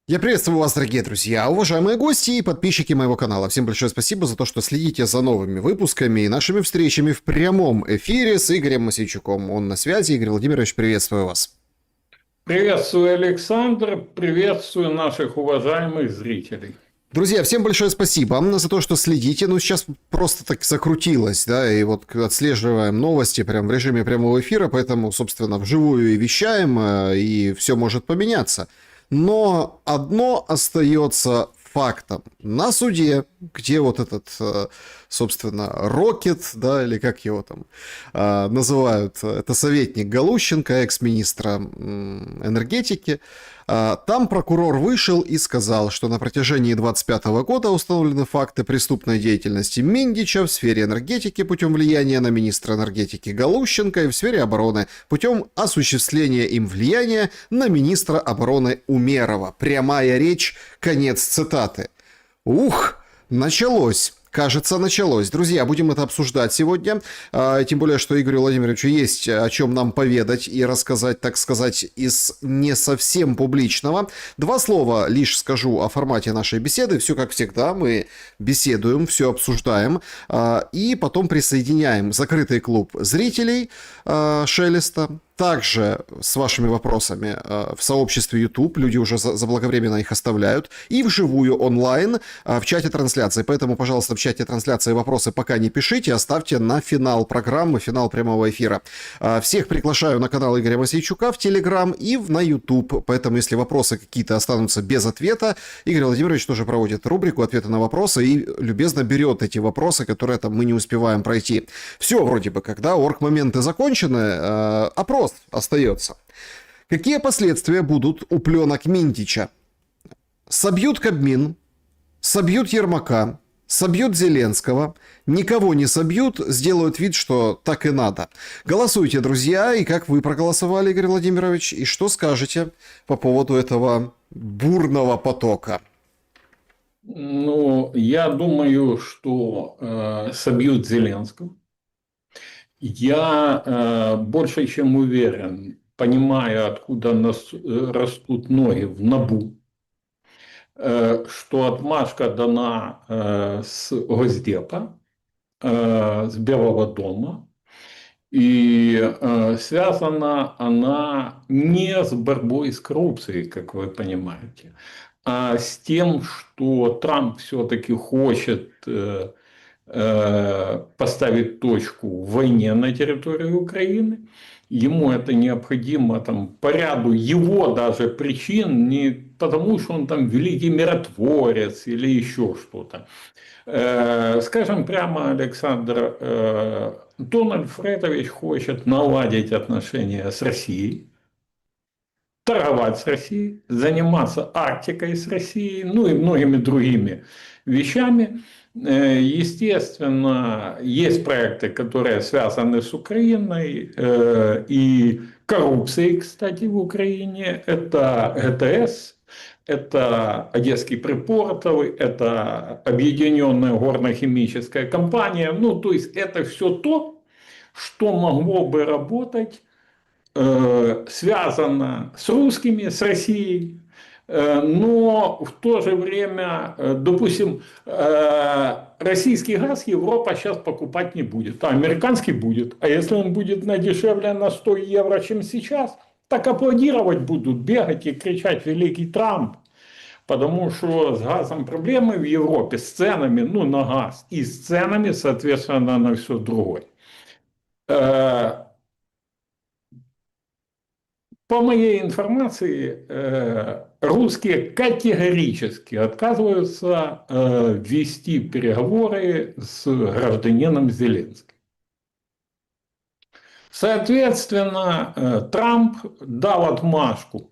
Я приветствую вас, дорогие друзья, уважаемые гости и подписчики моего канала. Всем большое спасибо за то, что следите за новыми выпусками и нашими встречами в прямом эфире с Игорем Мосейчуком. Он на связи. Игорь Владимирович, приветствую вас. Приветствую, Александр, приветствую наших уважаемых зрителей. Друзья, всем большое спасибо за то, что следите. Ну, сейчас просто так закрутилось, да, и вот отслеживаем новости прям в режиме прямого эфира, поэтому, собственно, вживую и вещаем, и все может поменяться. Но одно остается фактом. На суде, где вот этот, собственно, Рокет, да, или как его там называют, это советник Галущенко, экс-министра энергетики, там прокурор вышел и сказал, что на протяжении 2025 года установлены факты преступной деятельности Миндича в сфере энергетики путем влияния на министра энергетики Галущенко и в сфере обороны путем осуществления им влияния на министра обороны Умерова. Прямая речь, конец цитаты. Ух, началось. Кажется, началось. Друзья, будем это обсуждать сегодня. Тем более, что Игорю Владимировичу есть о чем нам поведать и рассказать, так сказать, из не совсем публичного. Два слова лишь скажу о формате нашей беседы. Все как всегда, мы беседуем, все обсуждаем. И потом присоединяем закрытый клуб зрителей Шелеста. Также с вашими вопросами в сообществе YouTube, люди уже заблаговременно их оставляют, и вживую онлайн в чате трансляции. Поэтому, пожалуйста, в чате трансляции вопросы пока не пишите, оставьте на финал программы, финал прямого эфира. Всех приглашаю на канал Игоря Мосейчука в Telegram и на YouTube, поэтому если вопросы какие-то останутся без ответа, Игорь Владимирович тоже проводит рубрику «Ответы на вопросы» и любезно берет эти вопросы, которые там мы не успеваем пройти. Все вроде бы, когда оргмоменты закончены, опрос остается. Какие последствия будут у пленок Минтича? Собьют Кабмин, собьют Ермака, собьют Зеленского, никого не собьют, сделают вид, что так и надо. Голосуйте, друзья, и как вы проголосовали, Игорь Владимирович, и что скажете по поводу этого бурного потока? Ну, я думаю, что собьют Зеленского. Я больше чем уверен, понимая, откуда растут ноги в НАБУ, что отмашка дана с Госдепа, с Белого дома, и связана она не с борьбой с коррупцией, как вы понимаете, а с тем, что Трамп все-таки хочет поставить точку в войне на территории Украины. Ему это необходимо там, по ряду его даже причин, не потому что он там великий миротворец или еще что-то. Скажем прямо, Александр, Дональд Фредович хочет наладить отношения с Россией, торговать с Россией, заниматься Арктикой с Россией, ну и многими другими вещами. Естественно, есть проекты, которые связаны с Украиной и коррупцией, кстати, в Украине. Это ГТС, это Одесский припортовый, это Объединенная горно-химическая компания. Ну, то есть это все то, что могло бы работать, связано с русскими, с Россией, но в то же время, допустим, российский газ Европа сейчас покупать не будет, а американский будет. А если он будет дешевле на 100 евро, чем сейчас, так аплодировать будут, бегать и кричать «Великий Трамп». Потому что с газом проблемы в Европе, с ценами, ну, на газ, и с ценами, соответственно, на все другое. По моей информации, русские категорически отказываются вести переговоры с гражданином Зеленским. Соответственно, Трамп дал отмашку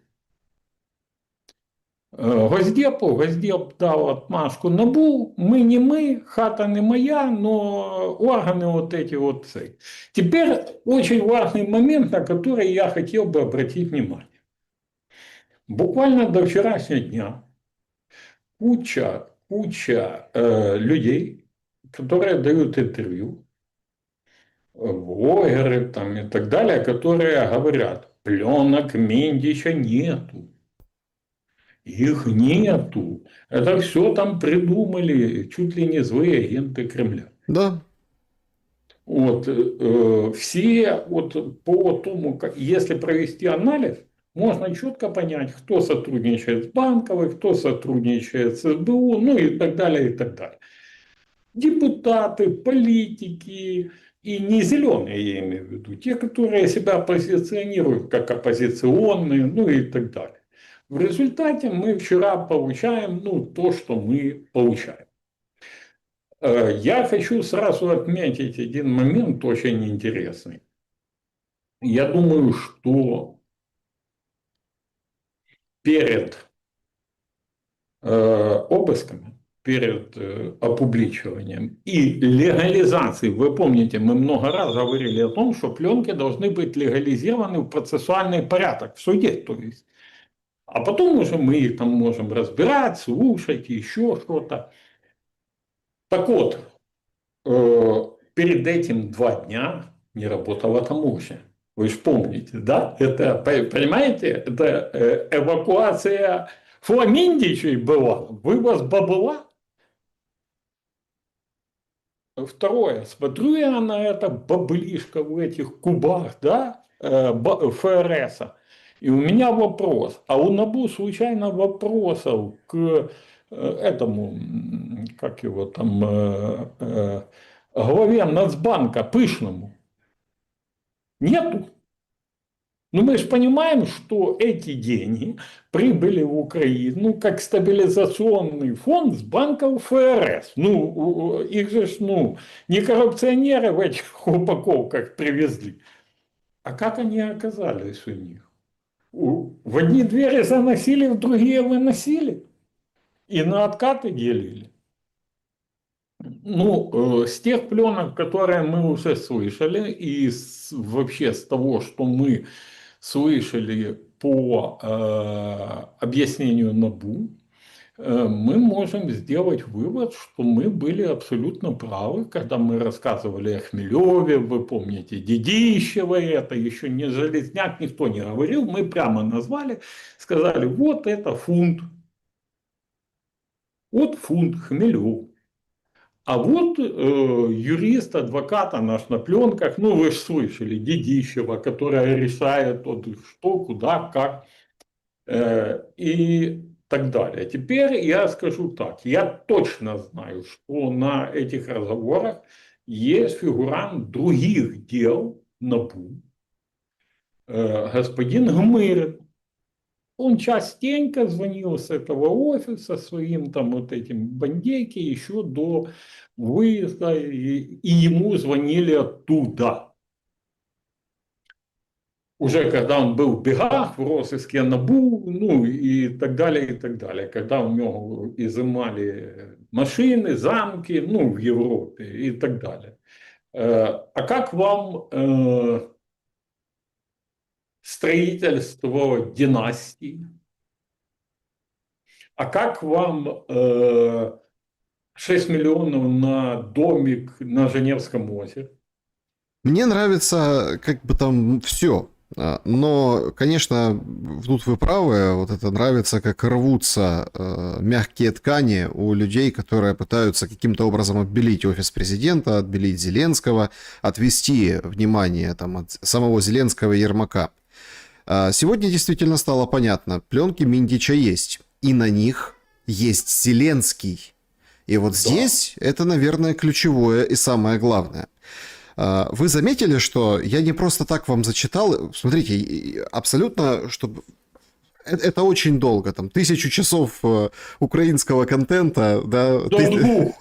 Госдепу, Госдеп дал отмашку НАБУ, мы не мы, хата не моя, но органы вот эти вот. Теперь очень важный момент, на который я хотел бы обратить внимание. Буквально до вчерашнего дня куча людей, которые дают интервью, блогеры там и так далее, которые говорят, пленок Миндича нету. Их нету. Это все там придумали чуть ли не злые агенты Кремля. Да. Вот, все вот по тому, если провести анализ, можно четко понять, кто сотрудничает с Банковой, кто сотрудничает с СБУ, ну и так далее, и так далее. Депутаты, политики, и не зеленые, я имею в виду, те, которые себя позиционируют как оппозиционные, ну и так далее. В результате мы вчера получаем, ну, то, что мы получаем. Я хочу сразу отметить один момент очень интересный. Я думаю, что перед обысками, перед опубличиванием и легализацией, вы помните, мы много раз говорили о том, что пленки должны быть легализированы в процессуальный порядок, в суде, то есть. А потом уже мы их там можем разбирать, слушать, еще что-то. Так вот, перед этим 2 дня не работала таможня. Вы же помните, да? Это, понимаете, это эвакуация фламиндичей была, вывоз бабла. Второе, смотрю я на это баблишко в этих кубах, да, ФРС. И у меня вопрос, а у НАБУ случайно вопросов к этому, как его там, главе Нацбанка Пышному нету? Ну, мы же понимаем, что эти деньги прибыли в Украину как стабилизационный фонд с банков ФРС. Ну, их же, ну, не коррупционеры в этих упаковках привезли. А как они оказались у них? В одни двери заносили, в другие выносили. И на откаты делили. Ну, с тех пленок, которые мы уже слышали, и вообще с того, что мы слышали по объяснению НАБУ, мы можем сделать вывод, что мы были абсолютно правы, когда мы рассказывали о Хмелеве, вы помните, Дедищева, это еще не Железняк, никто не говорил, мы прямо назвали, сказали, вот это фунт, вот фунт Хмелев. А вот юрист, адвокат, наш на пленках, ну вы же слышали, Дедищева, которая решает вот что, куда, как и так далее. Теперь я скажу так, я точно знаю, что на этих разговорах есть фигурант других дел НАБУ, господин Гмырин. Он частенько звонил с этого офиса своим там вот этим бандейке еще до выезда, и ему звонили оттуда. Уже когда он был в бегах, в розыске НАБУ, ну и так далее, и так далее. Когда у него изымали машины, замки, ну, в Европе и так далее. А как вам строительство династии? А как вам 6 миллионов на домик на Женевском озере? Мне нравится как бы там все. Но, конечно, тут вы правы, вот это нравится, как рвутся мягкие ткани у людей, которые пытаются каким-то образом отбелить офис президента, отбелить Зеленского, отвести внимание там, от самого Зеленского и Ермака. Сегодня действительно стало понятно, пленки Миндича есть, и на них есть Зеленский. И вот здесь это, наверное, ключевое и самое главное. Вы заметили, что я не просто так вам зачитал, смотрите, абсолютно, чтобы... Это очень долго, там, 1000 часов украинского контента, да? До 2000.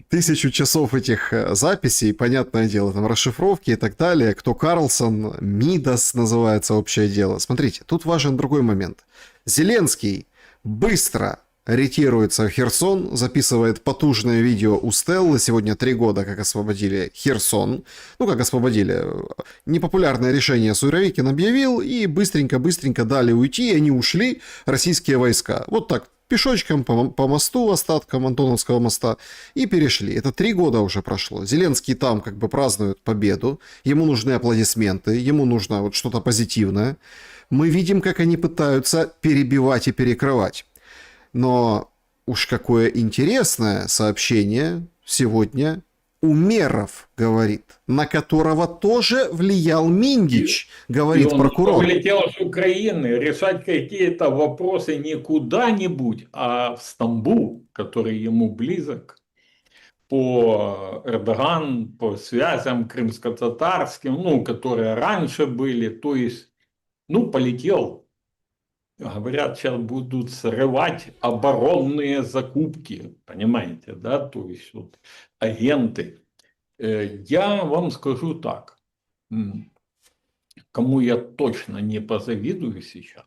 1000 часов этих записей, понятное дело, там, расшифровки и так далее, кто Карлсон, Мидас называется общее дело. Смотрите, тут важен другой момент. Зеленский быстро ретируется в Херсон, записывает потужное видео у Стеллы. Сегодня 3 года, как освободили Херсон. Ну, как освободили. Непопулярное решение Суровикин объявил, и быстренько-быстренько дали уйти, и они ушли, российские войска. Вот так пешочком по мосту, остаткам Антоновского моста, и перешли. Это 3 года уже прошло. Зеленский там как бы празднует победу, ему нужны аплодисменты, ему нужно вот что-то позитивное. Мы видим, как они пытаются перебивать и перекрывать. Но уж какое интересное сообщение сегодня Умеров говорит, на которого тоже влиял Миндич, говорит он прокурор. полетел с Украины решать какие-то вопросы не куда-нибудь, а в Стамбул, который ему близок по Эрдоган, по связям крымско-татарским, ну, которые раньше были. То есть, ну, полетел. Говорят, сейчас будут срывать оборонные закупки, понимаете, да, то есть вот агенты. Я вам скажу так, кому я точно не позавидую сейчас,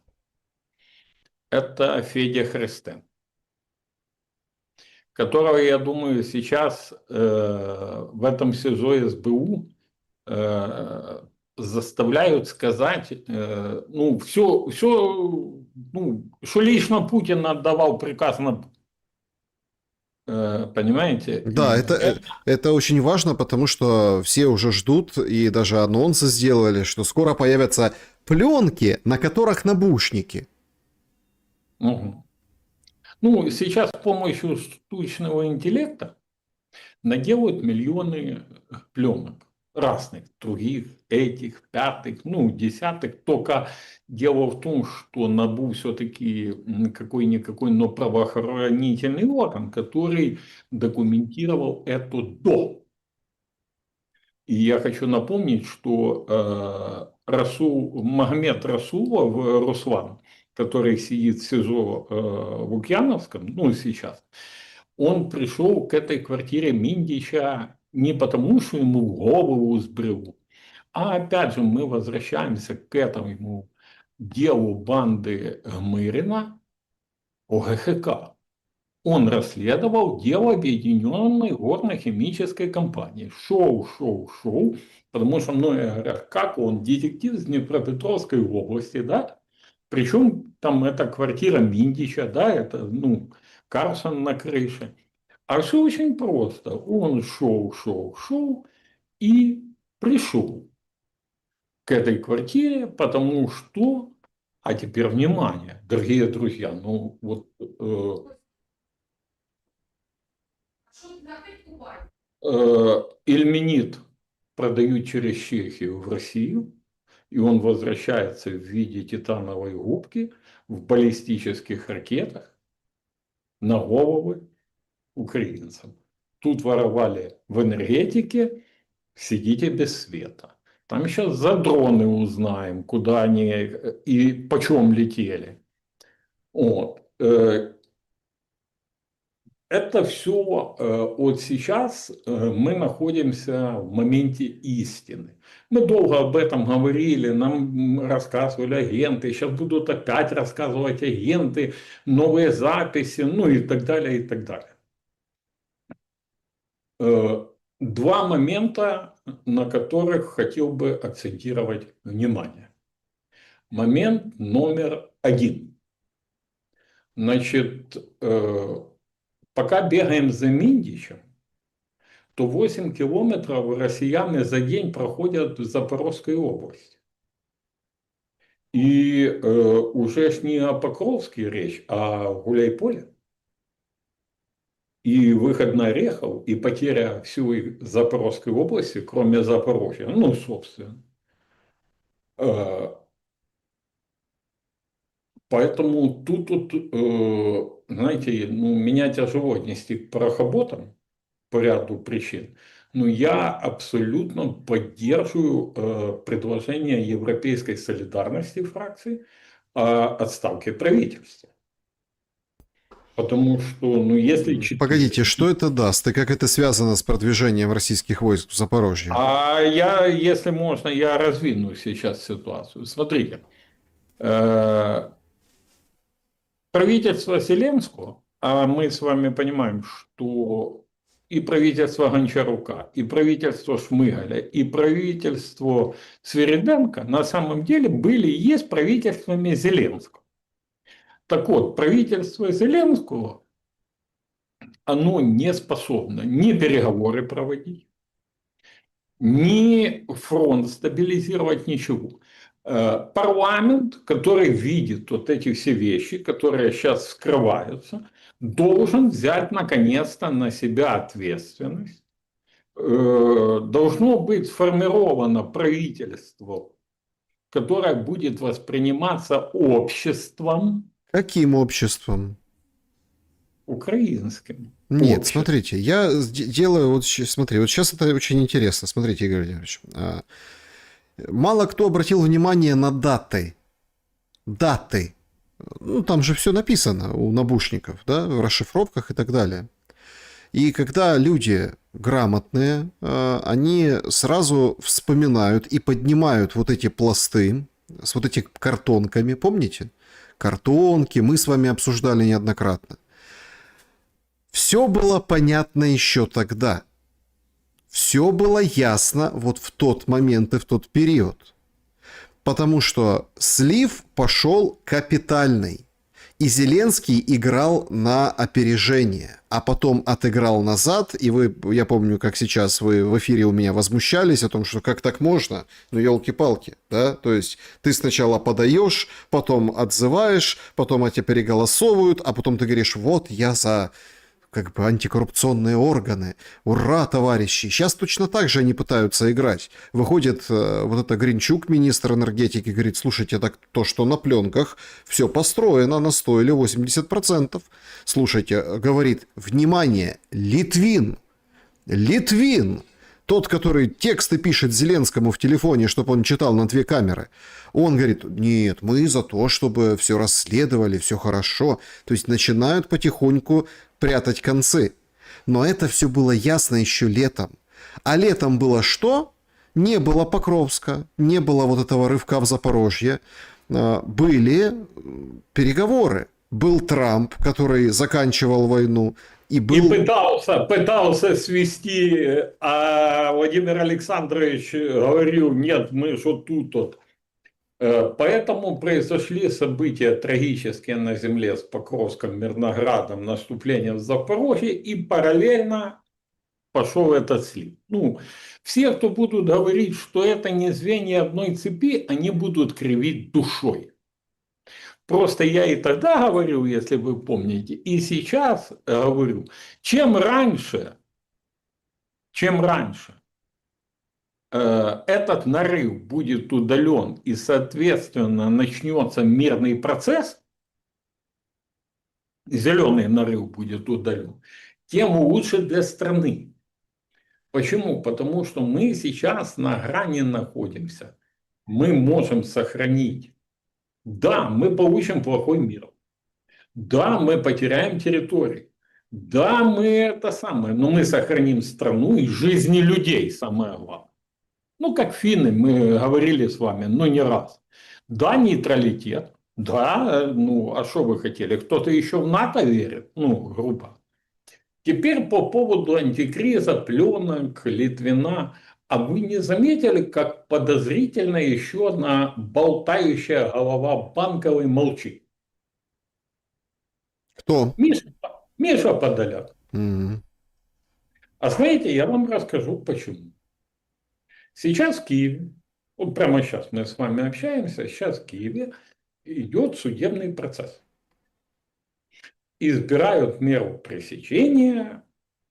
это Федя Христен, которого, я думаю, сейчас в этом СИЗО СБУ заставляют сказать, ну, все, ну, что лично Путин отдавал приказ на... Понимаете? Да, это очень важно, потому что все уже ждут, и даже анонсы сделали, что скоро появятся пленки, на которых набушники. Угу. Ну, сейчас с помощью штучного интеллекта наделают миллионы пленок разных, других, этих, пятых, ну, десятых. Только дело в том, что НАБУ все-таки какой-никакой, но правоохранительный орган, который документировал это до. И я хочу напомнить, что Магомед Расулов, Руслан, который сидит в СИЗО в Лукьяновском, ну, сейчас, он пришел к этой квартире Миндича не потому, что ему в голову взбрело, а опять же мы возвращаемся к этому делу банды Гмырина ОГХК. Он расследовал дело Объединенной горно-химической компании. Шоу, потому что многие говорят, как он, детектив из Днепропетровской области, да? Причем там это квартира Миндича, да, это, ну, Карлсон на крыше. А все очень просто. Он шел и пришел к этой квартире, потому что, а теперь внимание, дорогие друзья, ну вот Ильменит продают через Чехию в Россию, и он возвращается в виде титановой губки в баллистических ракетах на головы украинцам. Тут воровали в энергетике, сидите без света. Там сейчас за дроны узнаем, куда они и почем летели. Вот. Это все вот сейчас мы находимся в моменте истины. Мы долго об этом говорили, нам рассказывали агенты, сейчас будут опять рассказывать агенты, новые записи, ну и так далее, и так далее. Два момента, на которых хотел бы акцентировать внимание. Момент номер один. Значит, пока бегаем за Миндичем, то 8 километров россияне за день проходят в Запорожской области. И уже ж не о Покровске речь, а о Гуляйполе. И выход на Орехов, и потеря всей Запорожской области, кроме Запорожья, ну, собственно. Поэтому тут, знаете, ну, меня тяжело отнести к парохоботам по ряду причин. Но я абсолютно поддерживаю предложение европейской солидарности фракции о отставке правительства. Потому что, ну, если... Погодите, что это даст и как это связано с продвижением российских войск в Запорожье? А я, если можно, я развину сейчас ситуацию. Смотрите, правительство Зеленского, а мы с вами понимаем, что и правительство Гончарука, и правительство Шмыгаля, и правительство Свириденко на самом деле были и есть правительствами Зеленского. Так вот, правительство Зеленского, оно не способно ни переговоры проводить, ни фронт стабилизировать, ничего. Парламент, который видит вот эти все вещи, которые сейчас вскрываются, должен взять наконец-то на себя ответственность. Должно быть сформировано правительство, которое будет восприниматься обществом Каким обществом? украинским. Нет, Обществом. смотрите, я делаю вот смотри, вот сейчас это очень интересно. Смотрите, Игорь Владимирович. Мало кто обратил внимание на даты. Даты. Ну, там же все написано у набушников, да, в расшифровках и так далее. И когда люди грамотные, они сразу вспоминают и поднимают вот эти пласты с вот этими картонками, помните? Картонки, мы с вами обсуждали неоднократно. Все было понятно еще тогда. Все было ясно вот в тот момент и в тот период. Потому что слив пошел капитальный. И Зеленский играл на опережение, а потом отыграл назад. И вы, я помню, как сейчас вы в эфире у меня возмущались о том, что как так можно? Ну, елки-палки, да? То есть ты сначала подаешь, потом отзываешь, потом эти переголосовывают, а потом ты говоришь, вот я за как бы антикоррупционные органы. Ура, товарищи! Сейчас точно так же они пытаются играть. Выходит вот это Гринчук, министр энергетики, говорит, слушайте, так то, что на пленках, все построено на 100 или 80%. Слушайте, говорит, внимание, Литвин, тот, который тексты пишет Зеленскому в телефоне, чтобы он читал на 2 камеры, он говорит, нет, мы за то, чтобы все расследовали, все хорошо. То есть начинают потихоньку прятать концы. Но это все было ясно еще летом. А летом было что? Не было Покровска, не было вот этого рывка в Запорожье. Были переговоры. Был Трамп, который заканчивал войну. И пытался свести, а Владимир Александрович говорил, нет, мы что тут вот. Поэтому произошли события трагические на земле с Покровском, Мирноградом, наступлением в Запорожье, и параллельно пошел этот слив. Ну, все, кто будут говорить, что это не звенья одной цепи, они будут кривить душой. Просто я и тогда говорил, если вы помните, и сейчас говорю, чем раньше этот нарыв будет удален и, соответственно, начнется мирный процесс, зеленый нарыв будет удален, тем лучше для страны. Почему? Потому что мы сейчас на грани находимся. Мы можем сохранить. Да, мы получим плохой мир. Да, мы потеряем территории. Да, мы это самое, но мы сохраним страну и жизни людей, самое главное. Ну, как финны, мы говорили с вами, но не раз. Да, нейтралитет. Да, ну, а что вы хотели? Кто-то еще в НАТО верит? Ну, грубо. Теперь по поводу антикриза, пленок, Литвина. А вы не заметили, как подозрительно еще одна болтающая голова Банковой молчит? Кто? Миша Подоляк. М. А знаете, я вам расскажу почему. Сейчас в Киеве, вот прямо сейчас мы с вами общаемся, сейчас в Киеве идет судебный процесс. Избирают меру пресечения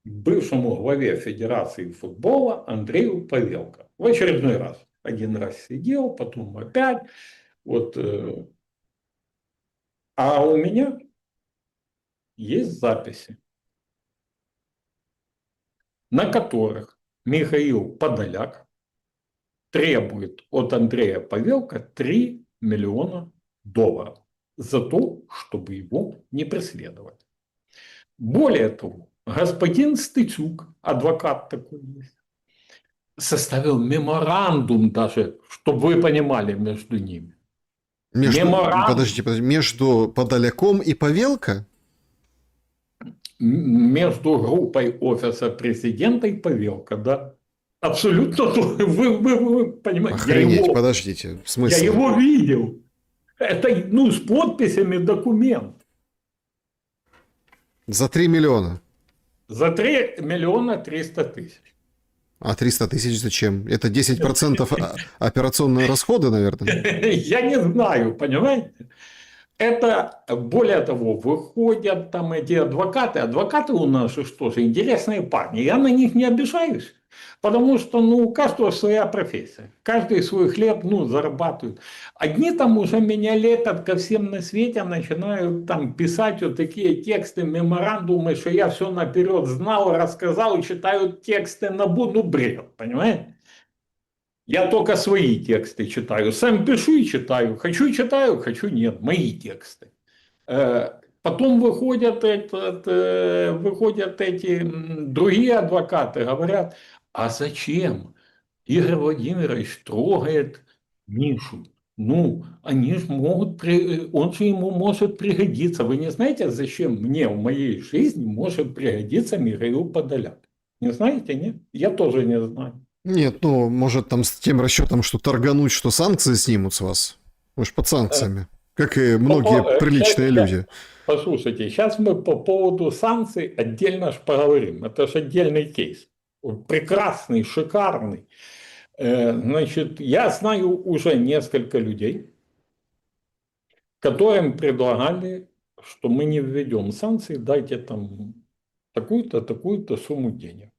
бывшему главе Федерации футбола Андрею Павелко. В очередной раз. Один раз сидел, потом опять. Вот. А у меня есть записи, на которых Михаил Подоляк требует от Андрея Павелко $3 миллиона за то, чтобы его не преследовать. Более того, господин Стычук, адвокат такой есть, составил меморандум даже, чтобы вы понимали, между ними. Подождите, между Подоляком и Павелко? Между группой офиса президента и Павелко, да. Абсолютно, вы понимаете. Охренеть, подождите, в смысле? Я его видел. Это, ну, с подписями документ. За 3 миллиона. За 3 300 000. А 300 тысяч зачем? Это 10% операционные расходы, наверное. Я не знаю, понимаете? Это, более того, выходят там эти адвокаты. Адвокаты у нас же что же, интересные парни. Я на них не обижаюсь. Потому что, ну, у каждого своя профессия. Каждый свой хлеб, ну, зарабатывает. Одни там уже меня лепят ко всем на свете, начинают там писать вот такие тексты, меморандумы, что я все наперед знал, рассказал, и читают тексты на ну, бред, понимаете? Я только свои тексты читаю. Сам пишу и читаю, хочу нет. Мои тексты. Потом выходят эти другие адвокаты, говорят, а зачем Игорь Владимирович трогает Мишу? Ну, они же могут, он же ему может пригодиться. Вы не знаете, зачем мне в моей жизни может пригодиться Михаил Подоляк? Не знаете, нет? Я тоже не знаю. Нет, ну, может, там с тем расчетом, что торгануть, что санкции снимут с вас. Вы ж под санкциями. Как и многие приличные люди. Послушайте, сейчас мы по поводу санкций отдельно ж поговорим. Это же отдельный кейс. Прекрасный, шикарный. Значит, я знаю уже несколько людей, которым предлагали, что мы не введем санкции, дайте там такую-то, такую-то сумму денег.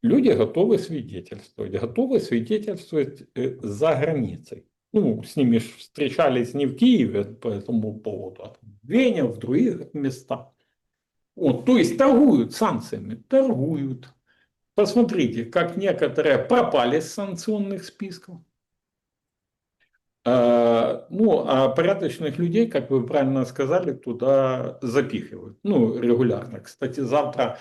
Люди готовы свидетельствовать за границей. Ну, с ними ж встречались не в Киеве по этому поводу, а в Вене, в других местах. Вот, то есть торгуют санкциями, торгуют. Посмотрите, как некоторые пропали с санкционных списков. Ну, а порядочных людей, как вы правильно сказали, туда запихивают. Ну, регулярно. Кстати, завтра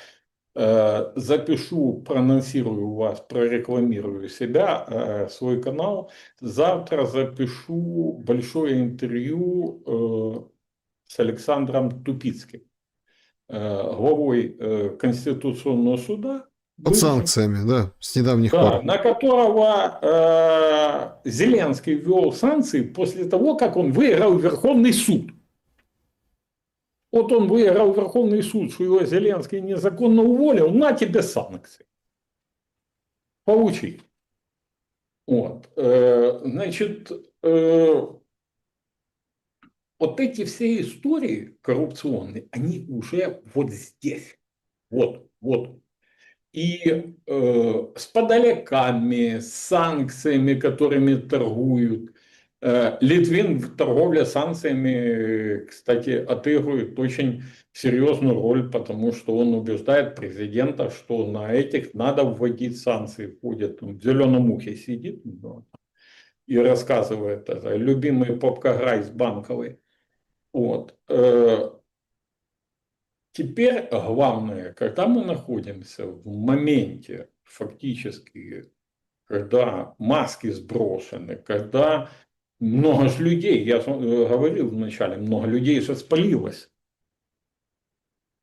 запишу, проанонсирую вас, прорекламирую себя, свой канал. Завтра запишу большое интервью с Александром Тупицким, главой Конституционного суда, Под бывшим, санкциями, да, с недавних да, пор. на которого Зеленский ввел санкции после того, как он выиграл Верховный суд. Вот он выиграл Верховный суд, что его Зеленский незаконно уволил, на тебе санкции. Получи. Вот. Значит, вот эти все истории коррупционные, они уже вот здесь. Вот. И с подаляками, с санкциями, которыми торгуют. Литвин в торговле санкциями, кстати, отыгрывает очень серьезную роль, потому что он убеждает президента, что на этих надо вводить санкции. Ходит, он в зеленом ухе сидит и рассказывает это. Любимый попкаграй с Банковой. Вот. Теперь главное, когда мы находимся в моменте фактически, когда маски сброшены, когда много же людей, я же говорил вначале, много людей же спалилось,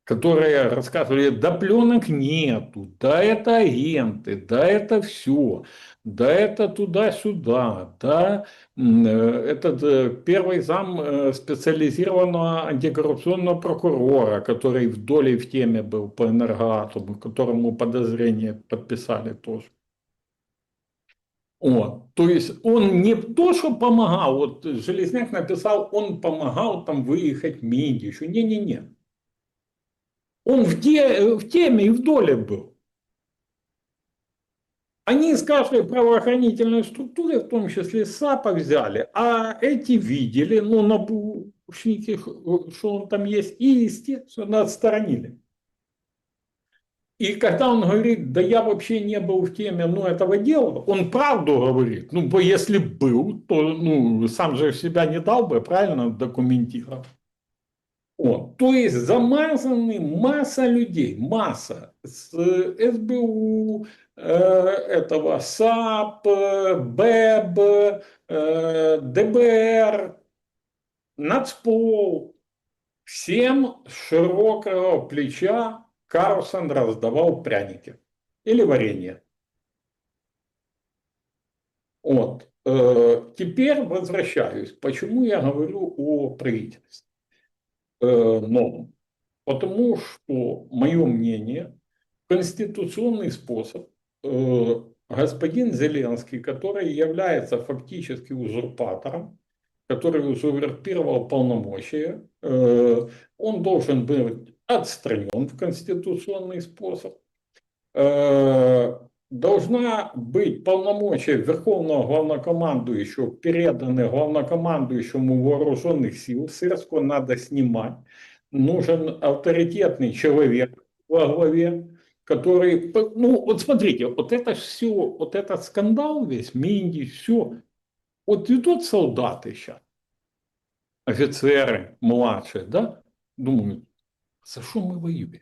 которые рассказывали, да пленок нету, да это агенты, да это все, да это туда-сюда, да этот первый зам специализированного антикоррупционного прокурора, который в доле в теме был по энергоатому, которому подозрение подписали тоже. Вот. То есть он не то, что помогал, вот Железняк написал, он помогал там выехать Мидичу, не-не-не. Он в теме и в доле был. Они из каждой правоохранительной структуры, в том числе САПа, взяли, а эти видели, ну, набушники, что он там есть, и, естественно, отстранили. И когда он говорит, да я вообще не был в теме этого дела, он правду говорит. Ну, если был, то ну, сам же себя не дал бы, правильно документировать. То есть замазаны масса людей, масса с СБУ, этого САП, БЭБ, ДБР, Нацпол. Всем с широкого плеча Карлсон раздавал пряники или варенье. Теперь возвращаюсь. Почему я говорю о правительстве новом? Потому что, мое мнение, конституционный способ господин Зеленский, который является фактически узурпатором, который узурпировал полномочия, он должен быть отстранен в конституционный способ. Должна быть полномочия Верховного Главнокомандующего переданы Главнокомандующему Вооруженных сил. Сырского надо снимать. Нужен авторитетный человек во главе, который... Ну, вот смотрите, вот это все, вот этот скандал весь, Минди, все. Вот идут солдаты сейчас, офицеры младшие, да, думают, за что мы воюем?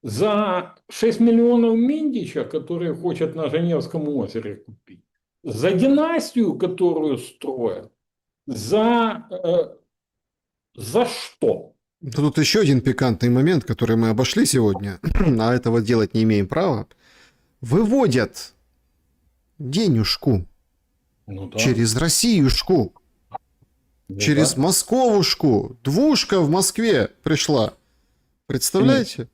За 6 миллионов Миндича, которые хочет на Женевском озере купить, за династию, которую строят, за что? Да тут еще один пикантный момент, который мы обошли сегодня, а этого делать не имеем права. Выводят денежку Ну да, через Россиюшку, ну через да, Московушку. Двушка в Москве пришла. Представляете?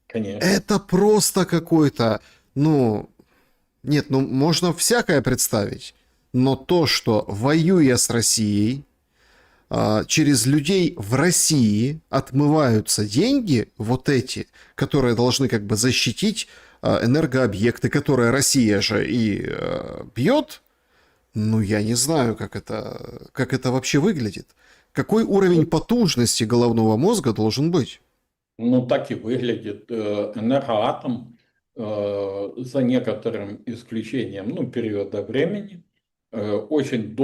конечно. Это просто какой-то, ну, нет, ну можно всякое представить, но то, что воюя с Россией, через людей в России отмываются деньги, вот эти, которые должны как бы защитить энергообъекты, которые Россия же и бьет, ну я не знаю, как это вообще выглядит. Какой уровень потужности головного мозга должен быть? Ну, так и выглядит энергоатом, за некоторым исключением, ну, периода времени, очень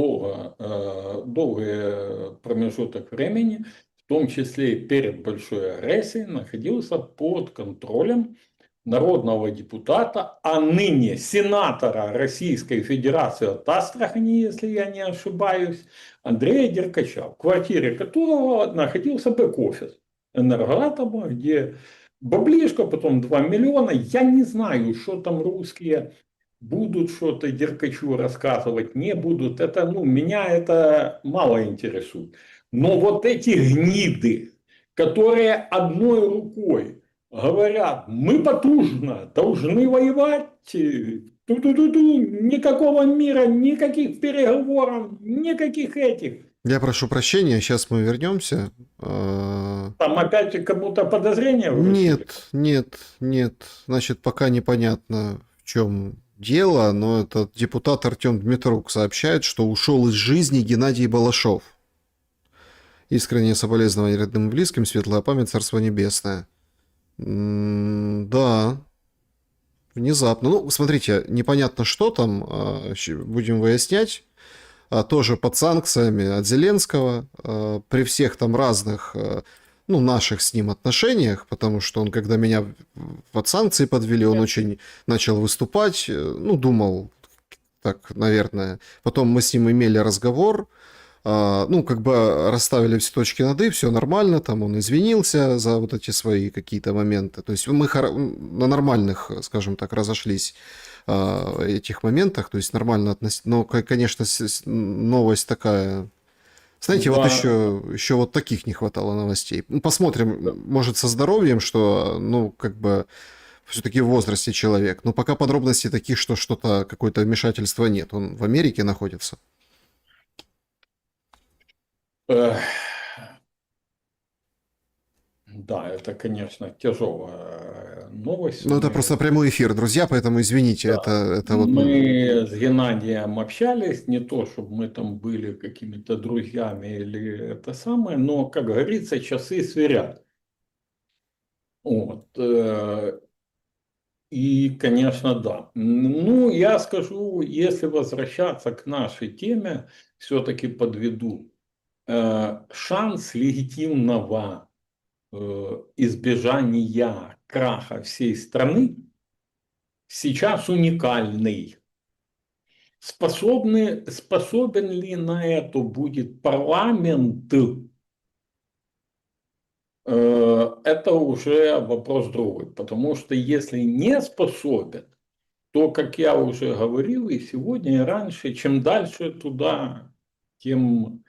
долгий промежуток времени, в том числе и перед большой агрессией, находился под контролем народного депутата, а ныне сенатора Российской Федерации от Астрахани, если я не ошибаюсь, Андрея Деркача, в квартире которого находился бэк-офис энергоатома, где баблишко, потом 2 миллиона. Я не знаю, что там русские будут что-то Деркачу рассказывать, не будут. Это, ну, меня это мало интересует. Но вот эти гниды, которые одной рукой говорят, мы потужно должны воевать, ту-ту-ту-ту, никакого мира, никаких переговоров, никаких этих. Я прошу прощения, сейчас мы вернемся. Там опять кому-то подозрения вручили. Нет, нет, нет. Значит, пока непонятно, в чем дело, но этот депутат Артем Дмитрук сообщает, что ушел из жизни Геннадий Балашов. Искреннее соболезнование родным и близким, светлая память, царство небесное. Да, внезапно. Ну, смотрите, непонятно, что там, будем выяснять. Тоже под санкциями от Зеленского, при всех там разных, ну, наших с ним отношениях, потому что он, когда меня под санкции подвели, он очень начал выступать, ну, думал, так, наверное. Потом мы с ним имели разговор, ну, как бы расставили все точки над «и», все нормально, там он извинился за вот эти свои какие-то моменты. То есть мы на нормальных, скажем так, разошлись этих моментах, то есть нормально относиться. Но, конечно, новость такая. Знаете, вот Да, еще вот таких не хватало новостей. Ну, посмотрим, может, со здоровьем, что, ну, как бы все-таки в возрасте человек. Но пока подробностей таких, что что-то, какое-то вмешательство нет. Он в Америке находится. э, да, это, конечно, тяжелая новость. Ну, это просто прямой эфир, друзья, поэтому извините, Да, это вот... мы с Геннадием общались, не то, чтобы мы там были какими-то друзьями или это самое, но, как говорится, часы сверят. Вот. И, конечно, да. Ну, я скажу, если возвращаться к нашей теме, все-таки подведу. Шанс легитимного избежания краха всей страны сейчас уникальный. Способен ли на это будет парламент? Это уже вопрос другой. Потому что если не способен, то, как я уже говорил и сегодня, и раньше, чем дальше туда, тем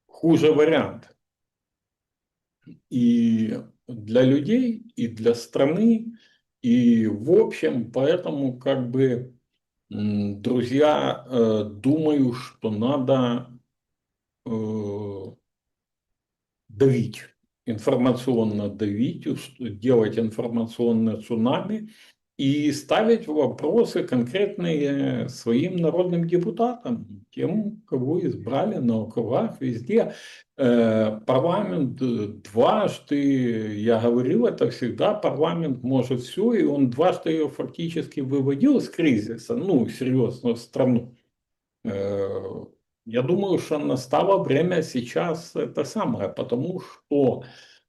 хуже вариант. И для людей, и для страны, и в общем, поэтому как бы, друзья, думаю, что надо давить, информационно давить, делать информационное цунами и ставить вопросы конкретные своим народным депутатам, тем, кого избрали на округах, везде. Парламент дважды, я говорил это всегда, парламент может все, и он дважды ее фактически выводил из кризиса, ну, серьезно, страну. Я думаю, что настало время сейчас это самое, потому что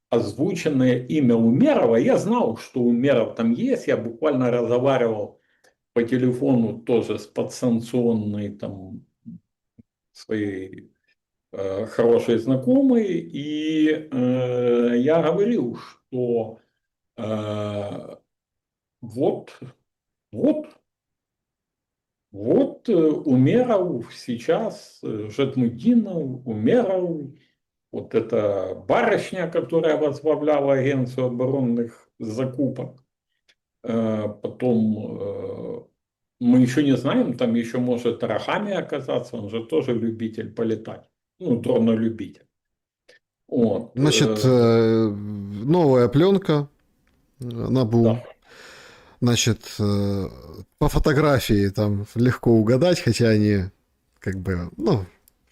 озвученное имя Умерова, я знал, что Умеров там есть, я буквально разговаривал по телефону тоже с подсанкционной там своей хорошей знакомой, и я говорил, что вот, вот, вот Умеров сейчас, Жадмутдинов, Умеров, вот эта барышня, которая возглавляла агенцию оборонных закупок, потом мы еще не знаем, там еще может Рахами оказаться, он же тоже любитель полетать, ну, дронолюбитель. Вот, Значит, новая пленка Набу. да. Значит, по фотографии там легко угадать, хотя они как бы, ну,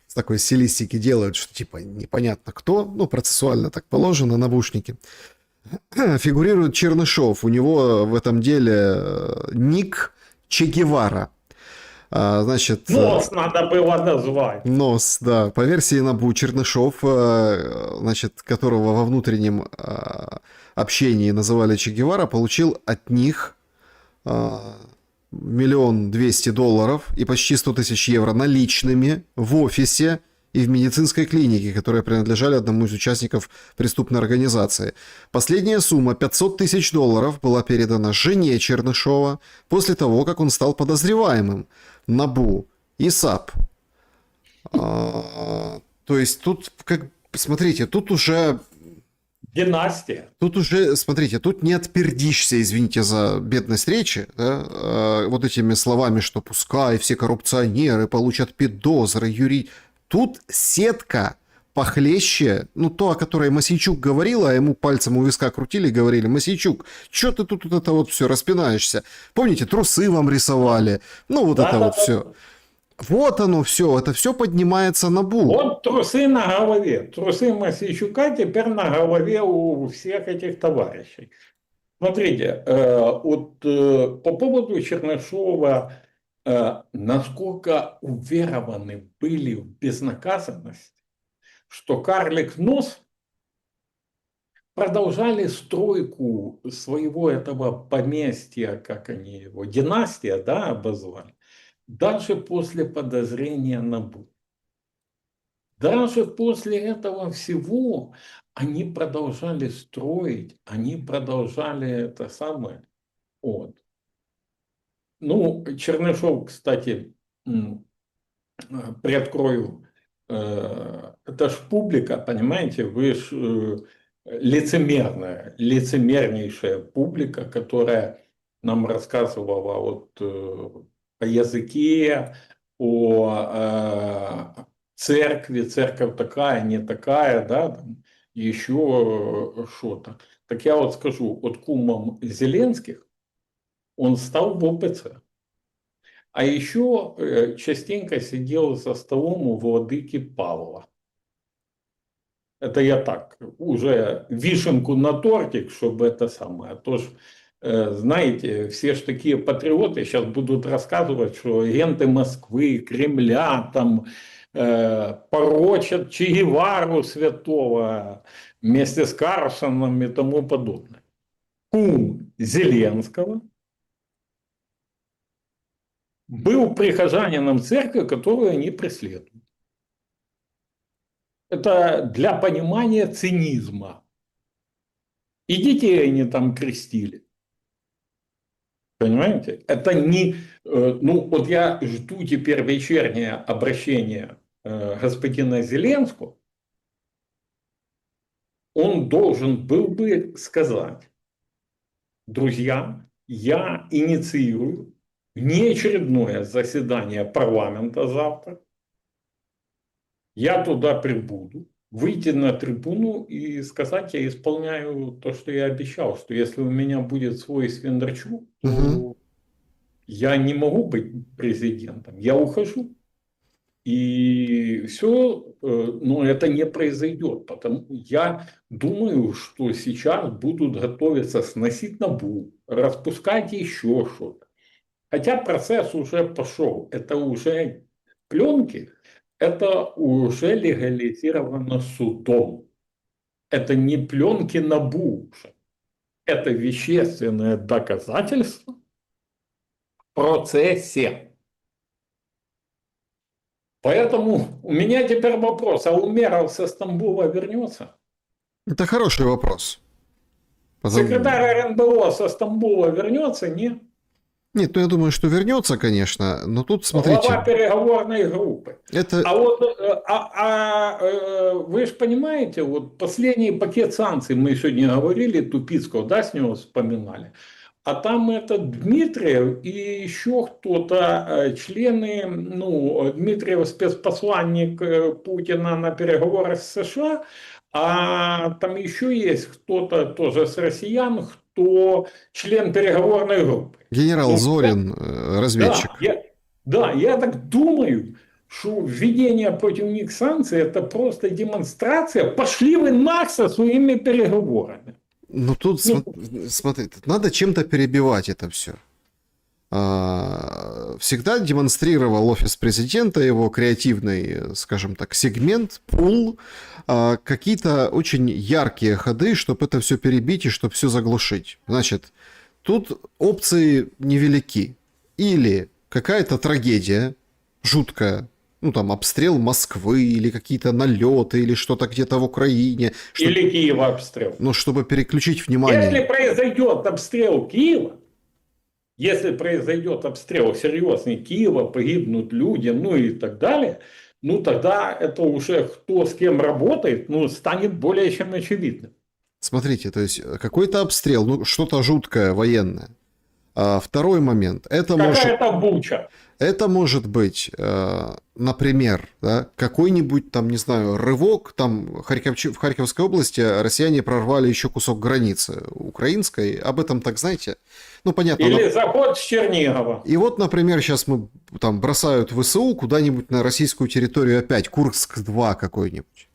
с такой стилистики делают, что типа непонятно кто, ну, процессуально так положено, навушники. Фигурирует Чернышов, у него в этом деле ник Че Гевара. Значит, Нос надо было назвать. нос, да, по версии Набу Чернышов, значит, которого во внутреннем общении называли Че Гевара, получил от них 1 200 000 и почти 100 000 евро наличными в офисе и в медицинской клинике, которые принадлежали одному из участников преступной организации. Последняя сумма, 500 000 долларов, была передана жене Чернышова после того, как он стал подозреваемым Набу и САП. То есть тут, как, смотрите, тут уже, Династия. смотрите, тут не отпердишься, извините за бедность речи, да, вот этими словами, что пускай все коррупционеры получат подозры, юри. Тут сетка похлеще, ну, то, о которой Мосейчук говорила, а ему пальцем у виска крутили, говорили: Мосейчук, что ты тут это вот все распинаешься? Помните, трусы вам рисовали, ну, вот это вот все. Вот оно все, это все поднимается на бу. Вот трусы на голове. Трусы Мосейчука теперь на голове у всех этих товарищей. Смотрите, вот по поводу Чернышова, насколько уверованы были в безнаказанность, что карлик нос продолжали стройку своего этого поместья, как они его, династия, да, обозвали, даже после подозрения Набу. Даже после этого всего они продолжали строить, они продолжали это самое. Вот. Ну, Чернышов, кстати, приоткрою, это ж публика, понимаете, вы ж лицемерная, лицемернейшая публика, которая нам рассказывала вот о языке, о церкви, церковь такая, не такая, да, там, еще что-то. Так я вот скажу, от кумом Зеленских он стал в ОПЦ. А еще частенько сидел за столом у владыки Павла. Это я так, уже вишенку на тортик, чтобы это самое. А то ж, знаете, все ж такие патриоты сейчас будут рассказывать, что агенты Москвы, Кремля там порочат Че Гевару святого вместе с Карсоном и тому подобное. Кум Зеленского был прихожанином церкви, которую они преследуют. Это для понимания цинизма. И детей они там крестили. Понимаете? Это не... Ну, вот я жду теперь вечернее обращение господина Зеленского. Он должен был бы сказать: друзья, я инициирую внеочередное заседание парламента завтра. Я туда прибуду, выйти на трибуну и сказать: я исполняю то, что я обещал, что если у меня будет свой Свиндарчук, Мгм. то я не могу быть президентом, я ухожу. И все, но это не произойдет, потому я думаю, что сейчас будут готовиться сносить НАБУ, распускать еще что-то. Хотя процесс уже пошел, это уже пленки, это уже легализировано судом. Это не пленки НАБУ уже, это вещественное доказательство в процессе. Поэтому у меня теперь вопрос: а Умеров со Стамбула вернется? Это хороший вопрос. Секретарь РНБО со Стамбула вернется? Нет. Нет, ну я думаю, что вернется, конечно, но тут Глава смотрите, переговорной группы. это А вот вы же понимаете, вот последний пакет санкций, мы сегодня говорили, Тупицкого, да, с него вспоминали. А там этот Дмитриев и еще кто-то, члены, ну, Дмитриев спецпосланник Путина на переговорах с США, а там еще есть кто-то тоже с россиян, кто член переговорной группы. генерал Ну, Зорин, да, разведчик. я так думаю, что введение против них санкций – это просто демонстрация. Пошли вы нах со своими переговорами. Ну тут, Ну, смотри, тут надо чем-то перебивать это все. Всегда демонстрировал офис президента, его креативный, скажем так, сегмент, пул, какие-то очень яркие ходы, чтобы это все перебить и чтобы все заглушить. Значит, тут опции невелики. Или какая-то трагедия жуткая, ну там обстрел Москвы или какие-то налеты или что-то где-то в Украине, чтобы, или Киева обстрел. ну, чтобы переключить Если внимание. произойдет обстрел Киева, если произойдет обстрел серьезный Киева, погибнут люди, ну и так далее, ну тогда это уже кто с кем работает, ну, станет более чем очевидным. Смотрите, то есть какой-то обстрел, ну что-то жуткое военное. Второй момент. Какая-то буча. Это может быть, например, да, какой-нибудь там, не знаю, рывок, там в Харьковской области россияне прорвали еще кусок границы украинской, об этом так знаете? Ну, понятно. Или заход с Чернигова. И вот, например, сейчас мы там бросают ВСУ куда-нибудь на российскую территорию опять, Курск-2 какой-нибудь.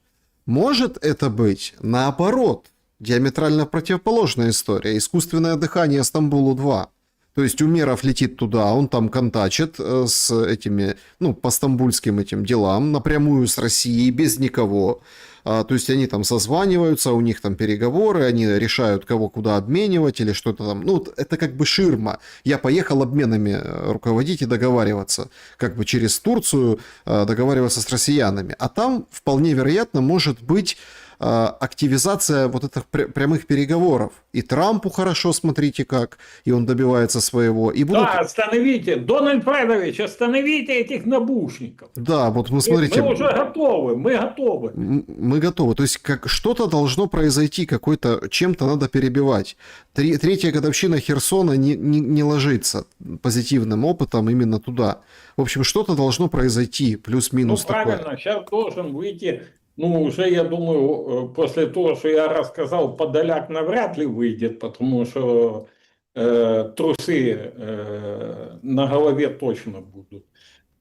Может это быть наоборот, диаметрально противоположная история, искусственное дыхание Стамбулу-2. То есть Умеров летит туда, он там контачит с этими, ну, по стамбульским этим делам, напрямую с Россией, без никого. То есть они там созваниваются, у них там переговоры, они решают, кого куда обменивать или что-то там. Ну, это как бы ширма. Я поехал обменами руководить и договариваться, как бы через Турцию договариваться с россиянами. А там вполне вероятно может быть активизация вот этих прямых переговоров. И Трампу хорошо, смотрите как, и он добивается своего. И будут... Да, остановите, Дональд Фредович, остановите этих набушников. Да, вот мы Мы смотрите... уже готовы, мы готовы. Мы готовы. То есть как что-то должно произойти, какой-то чем-то надо перебивать. Третья годовщина Херсона не ложится позитивным опытом именно туда. В общем, что-то должно произойти, Ну, плюс-минус такое. правильно, сейчас должен выйти, ну, уже, я думаю, после того, что я рассказал, Подоляк навряд ли выйдет, потому что трусы на голове точно будут.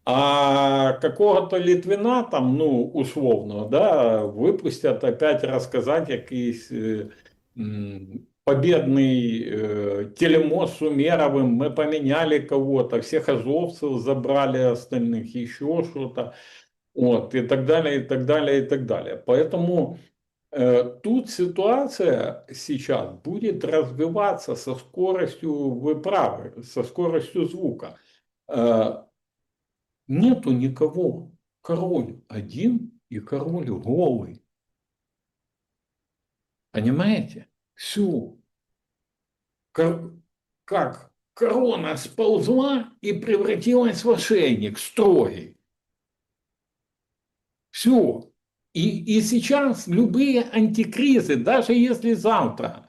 А какого-то Литвина там, ну, условно, да, выпустят опять рассказать якийсь победный телемост с Умеровым, мы поменяли кого-то, всех азовцев забрали, остальных еще что-то, вот, и так далее, и так далее, и так далее. Поэтому тут ситуация сейчас будет развиваться со скоростью, вы правы, со скоростью звука. Нету никого. Король один и король голый. Понимаете? Все. Как корона сползла и превратилась в ошейник строгий. Все. И сейчас любые антикризы, даже если завтра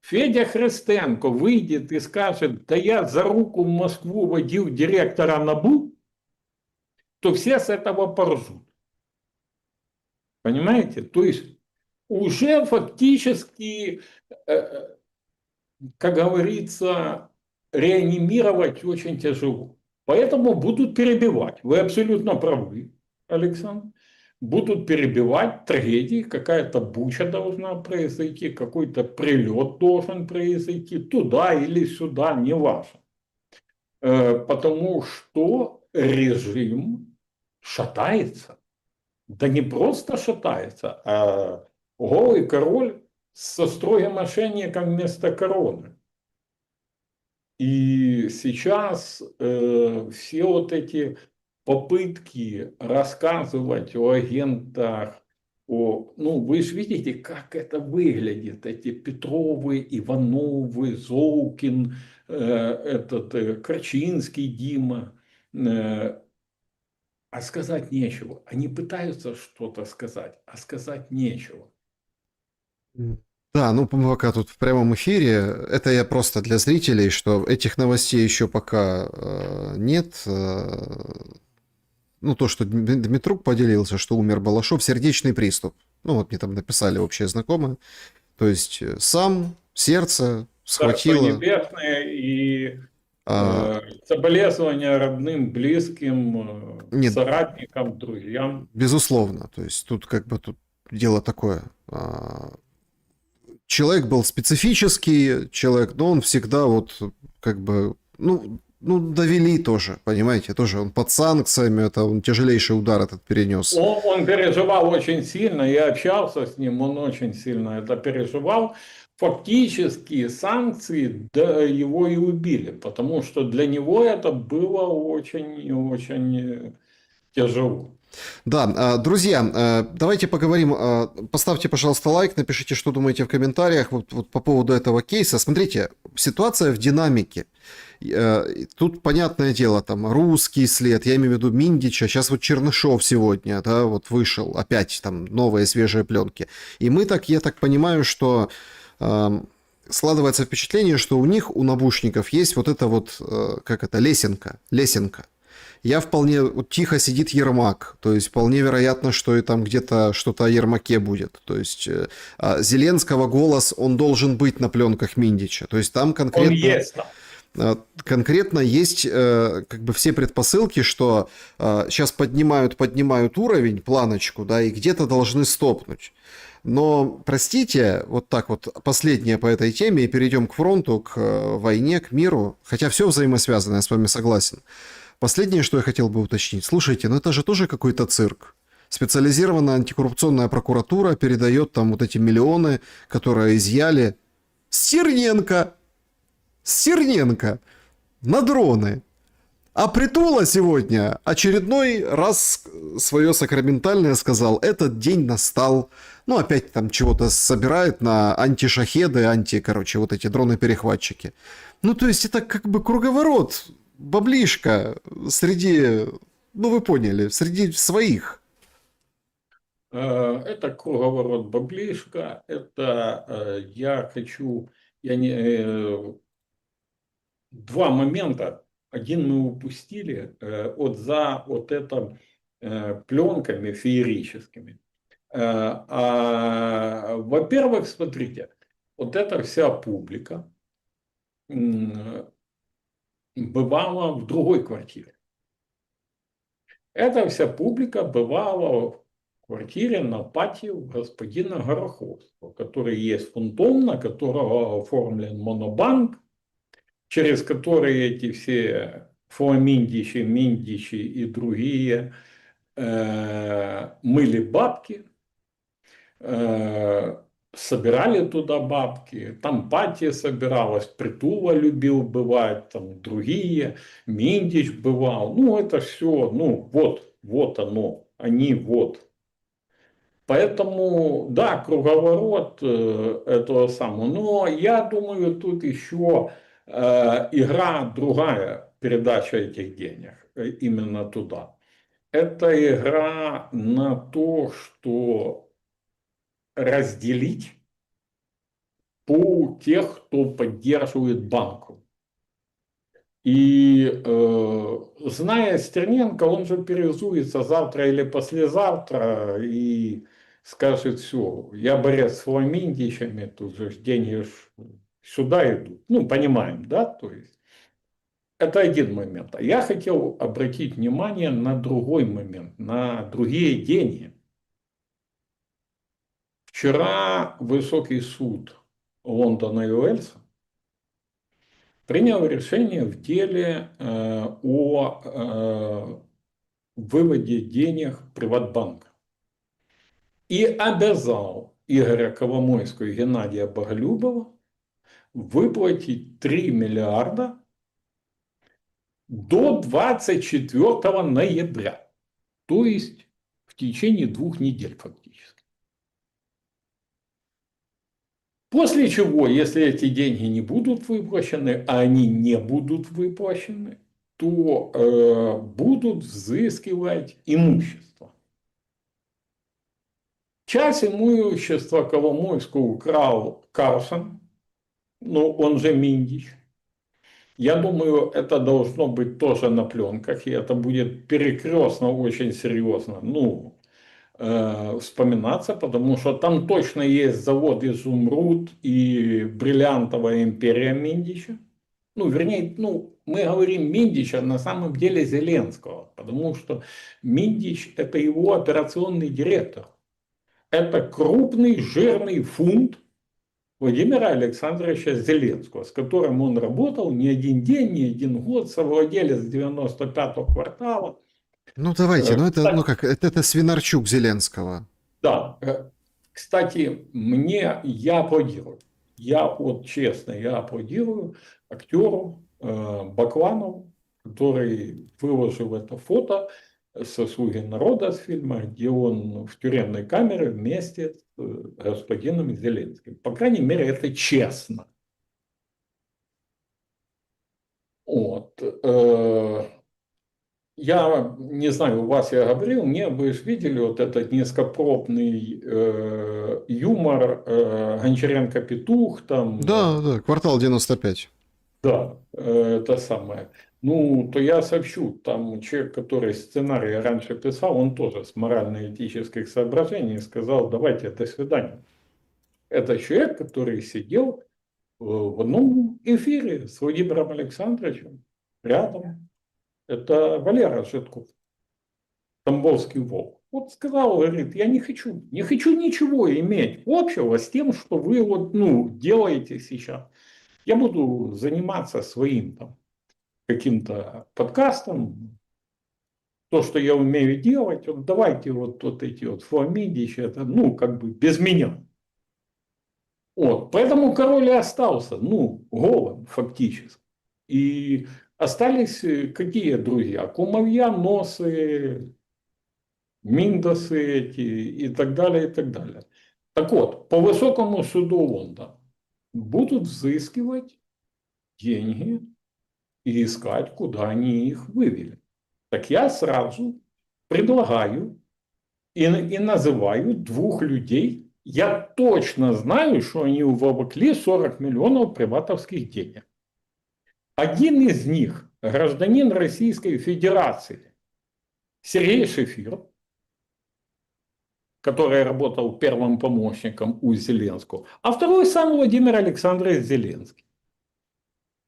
Федя Христенко выйдет и скажет, да я за руку в Москву водил директора НАБУ, то все с этого поржут. Понимаете? То есть уже фактически, как говорится, реанимировать очень тяжело. Поэтому будут перебивать. Вы абсолютно правы, Александр. Будут перебивать трагедии, какая-то буча должна произойти, какой-то прилет должен произойти туда или сюда, не важно. Потому что режим шатается. Да не просто шатается, а голый король со строгим мошенником вместо короны. И сейчас все вот эти попытки рассказывать о агентах, ну вы же видите, как это выглядит, эти Петровы, Ивановы, Золкин, Корчинский Дима, а сказать нечего. Они пытаются что-то сказать, а сказать нечего. Да, ну пока тут в прямом эфире, это я просто для зрителей, что этих новостей еще пока нет. Ну, то, что Дмитрук поделился, что умер Балашов, сердечный приступ. Ну, вот мне там написали общие знакомые. То есть сам сердце Царство схватило. небесное и А, соболезнования родным, близким, нет, соратникам, друзьям. безусловно. То есть тут как бы тут дело такое. Человек был специфический, человек, но он всегда вот как бы, ну, довели тоже, понимаете, тоже он под санкциями, это он тяжелейший удар этот перенес. Он переживал очень сильно, я общался с ним, он очень сильно это переживал. Фактически санкции его и убили, потому что для него это было очень тяжело. Да, друзья, давайте поговорим. Поставьте, пожалуйста, лайк, напишите, что думаете в комментариях вот по поводу этого кейса. Смотрите, ситуация в динамике. Тут, понятное дело, там русский след, я имею в виду Миндича, сейчас вот Чернышов сегодня, да, вот вышел, опять там новые свежие пленки. И я так понимаю, что складывается впечатление, что у них, у набушников, есть вот это вот, лесенка. Я вполне... Вот тихо сидит Ермак, то есть вполне вероятно, что и там где-то что-то о Ермаке будет. То есть Зеленского голос, он должен быть на пленках Миндича. То есть там конкретно... Он есть там. Конкретно есть как бы все предпосылки, что сейчас поднимают уровень, планочку, да, и где-то должны стопнуть. Но, простите, вот так вот, последнее по этой теме, и перейдем к фронту, к войне, к миру, хотя все взаимосвязано, я с вами согласен. Последнее, что я хотел бы уточнить. Слушайте, ну это же тоже какой-то цирк. Специализированная антикоррупционная прокуратура передает там вот эти миллионы, которые изъяли с Черненко на дроны. А Притула сегодня очередной раз свое сакраментальное сказал, этот день настал. Ну, опять там чего-то собирает на антишахеды, вот эти дроны-перехватчики. Ну, то есть это как бы круговорот, баблишка среди, ну, вы поняли, среди своих. Это круговорот баблишка, это два момента. Один мы упустили за вот это пленками феерическими. Во-первых, смотрите, вот эта вся публика бывала в другой квартире. Эта вся публика бывала в квартире на патио господина Гороховского, который есть фантом, на которого оформлен монобанк, через который эти все Фламиндичи, Миндичи и другие мыли бабки, собирали туда бабки, там Патия собиралась, Притула любил бывать, там другие, Миндич бывал, ну это все, ну вот оно, они вот. Поэтому, да, круговорот этого самого, но я думаю, тут еще Игра другая, передача этих денег именно туда. Это игра на то, что разделить по тех, кто поддерживает банку. И зная Стерненко, он же переизуется завтра или послезавтра и скажет: все, я борец с фламиндичами, тут же деньги сюда идут. Ну, понимаем, да? То есть это один момент. А я хотел обратить внимание на другой момент, на другие деньги. Вчера высокий суд Лондона и Уэльса принял решение в деле о выводе денег Приватбанка и обязал Игоря Коломойского и Геннадия Боголюбова выплатить 3 миллиарда до 24 ноября, то есть в течение 2 недель фактически. После чего, если эти деньги не будут выплачены, а они не будут выплачены, то будут взыскивать имущество. Часть имущества Коломойского украл Карлсон, ну, он же Миндич. Я думаю, это должно быть тоже на пленках, и это будет перекрестно очень серьезно, ну, вспоминаться, потому что там точно есть завод «Изумруд» и бриллиантовая империя Миндича. Ну, вернее, ну, мы говорим Миндича, на самом деле Зеленского, потому что Миндич – это его операционный директор. Это крупный жирный фунт Владимира Александровича Зеленского, с которым он работал не один день, не один год, совладелец 95-го квартала. Ну давайте, ну это, Кстати, ну как, это Свинарчук Зеленского. да, кстати, я аплодирую. Я вот честно, я аплодирую актеру Бакланову, который выложил это фото со «Слуги народа» с фильма, где он в тюремной камере вместе с господином Зеленским. По крайней мере, это честно. Вот. Я не знаю, у вас я говорил, мне вы же видели вот этот низкопробный юмор Гончаренко-Петух, там, Да, да, квартал 95. да, это самое. Ну, то я сообщу, там человек, который сценарий раньше писал, он тоже с морально-этических соображений сказал: давайте, до свидания. Это человек, который сидел в одном эфире с Владимиром Александровичем рядом. Это Валера Житков, Тамбовский волк. Вот сказал, говорит: я не хочу ничего иметь общего с тем, что вы вот, ну, делаете сейчас. Я буду заниматься своим там каким-то подкастом, то, что я умею делать, вот давайте вот эти вот фламидичи, это, ну, как бы без меня. Вот, поэтому король и остался, ну, голым фактически. И остались какие друзья? Кумовья, носы, Миндосы эти и так далее, и так далее. Так вот, по высокому суду Лондона будут взыскивать деньги и искать, куда они их вывели. Так я сразу предлагаю и называю 2 людей. Я точно знаю, что они уволокли 40 миллионов приватовских денег. Один из них гражданин Российской Федерации Сергей Шефиров, который работал первым помощником у Зеленского, а второй сам Владимир Александрович Зеленский.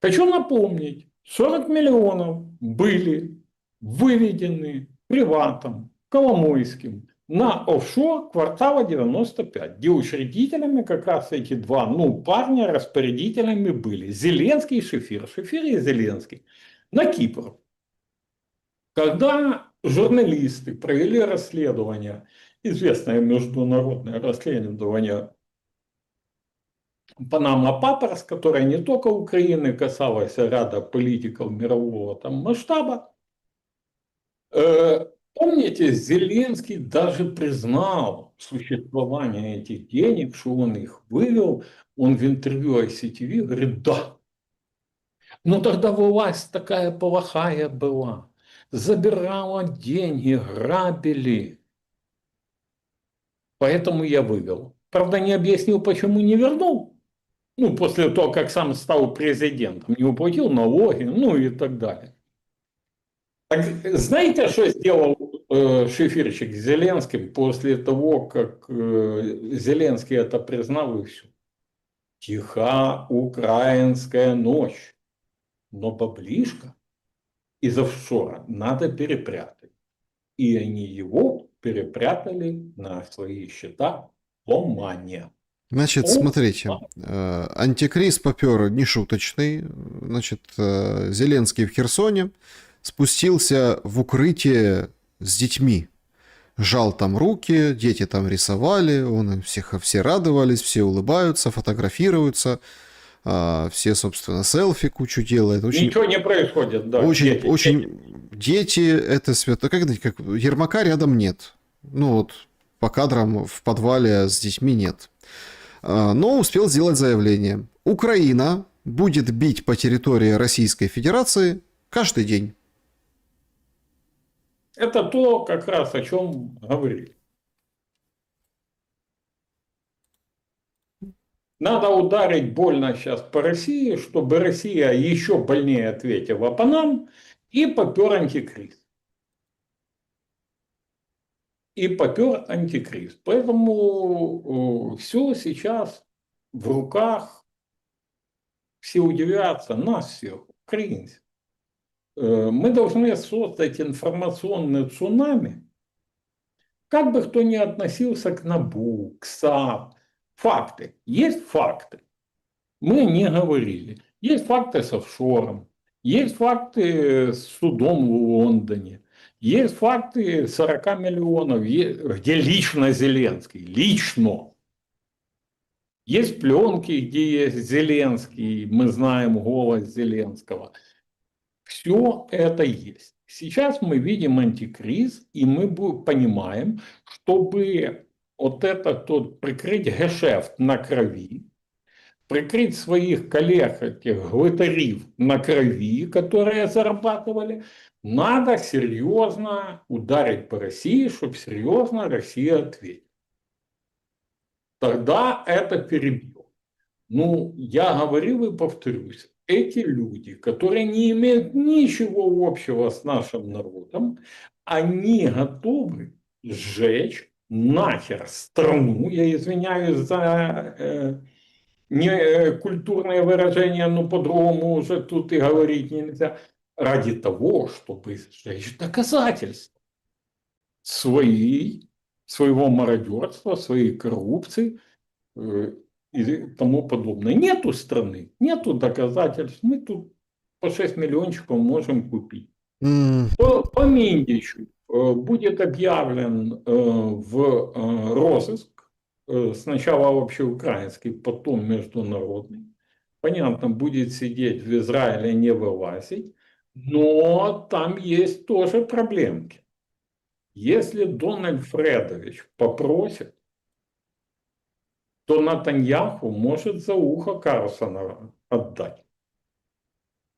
Хочу напомнить, 40 миллионов были выведены приватом Коломойским на офшор квартала 95, где учредителями как раз эти 2, ну, парня распорядителями были Зеленский и Шефир, Шефир и Зеленский, на Кипр. Когда журналисты провели расследование, известное международное расследование Панама Паперс, которое не только Украины касалось, а ряда политиков мирового там масштаба, помните, Зеленский даже признал существование этих денег, что он их вывел. Он в интервью ICTV говорит: да, Ну тогда власть такая плохая была. Забирала деньги, грабили. Поэтому я вывел. Правда, не объяснил, почему не вернул. Ну, после того, как сам стал президентом. Не уплатил налоги, ну и так далее. Так, знаете, что сделал Шиферчик с Зеленским после того, как Зеленский это признал и все? Тиха украинская ночь. Но баблишко из офшора надо перепрятать. И они его перепрятали на свои счета в Омане. Значит, смотрите, антикриз попер нешуточный. Значит, Зеленский в Херсоне спустился в укрытие с детьми. Жал там руки, дети там рисовали, все радовались, все улыбаются, фотографируются, все, собственно, селфи кучу делают. Ничего не происходит, да. Дети это свято. Как Ермака рядом нет. Ну вот по кадрам в подвале с детьми нет. Но успел сделать заявление. Украина будет бить по территории Российской Федерации каждый день. Это то, как раз о чем говорили. Надо ударить больно сейчас по России, чтобы Россия еще больнее ответила по нам, и попер антикриз. Поэтому все сейчас в руках, все удивятся, нас всех, украинцев. Мы должны создать информационный цунами, как бы кто ни относился к НАБУ, к САП. Факты. Есть факты. Мы не говорили. Есть факты с офшором. Есть факты с судом в Лондоне. Есть факты 40 миллионов, где лично Зеленский. Лично. Есть пленки, где есть Зеленский. Мы знаем голос Зеленского. Все это есть. Сейчас мы видим антикриз, и мы понимаем, чтобы вот этот тот прикрыть гешефт на крови, прикрыть своих коллег, этих глытарів на крови, которые зарабатывали, надо серьезно ударить по России, чтобы серьезно Россия ответила. Тогда это перебьет. Ну, я говорил и повторюсь, эти люди, которые не имеют ничего общего с нашим народом, они готовы сжечь нахер страну, я извиняюсь за некультурное выражение, но по-другому уже тут и говорить нельзя, ради того, чтобы сжечь доказательства своего мародерства, своей коррупции, и тому подобное. Нету страны, нету доказательств. Мы тут по 6 миллиончиков можем купить. По Миндичу будет объявлен в розыск. Сначала общеукраинский, потом международный. Понятно, будет сидеть в Израиле, не вылазить. Но там есть тоже проблемки. Если Дональд Фредович попросит, то Натаньяху может за ухо Карлсона отдать.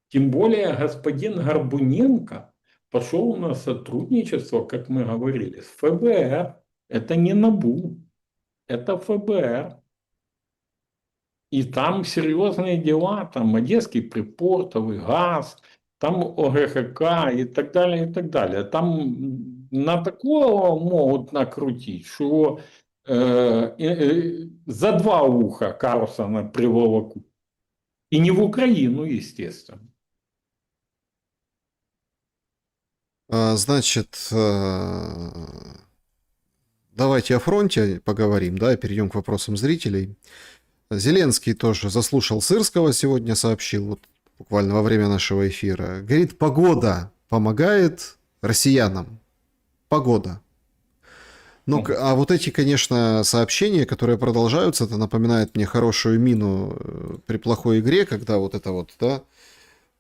Тем более господин Горбуненко пошел на сотрудничество, как мы говорили, с ФБР. Это не НАБУ, это ФБР. И там серьезные дела, там Одесский припортовый газ, там ОГХК и так далее, и так далее. Там на такого могут накрутить, что за два уха Карлсона приволоку. И не в Украину, естественно. Значит, давайте о фронте поговорим, да, и перейдем к вопросам зрителей. Зеленский тоже заслушал Сырского, сегодня сообщил, вот буквально во время нашего эфира. Говорит, погода помогает россиянам. Погода. Ну, а вот эти, конечно, сообщения, которые продолжаются, это напоминает мне хорошую мину при плохой игре, когда вот это вот, да,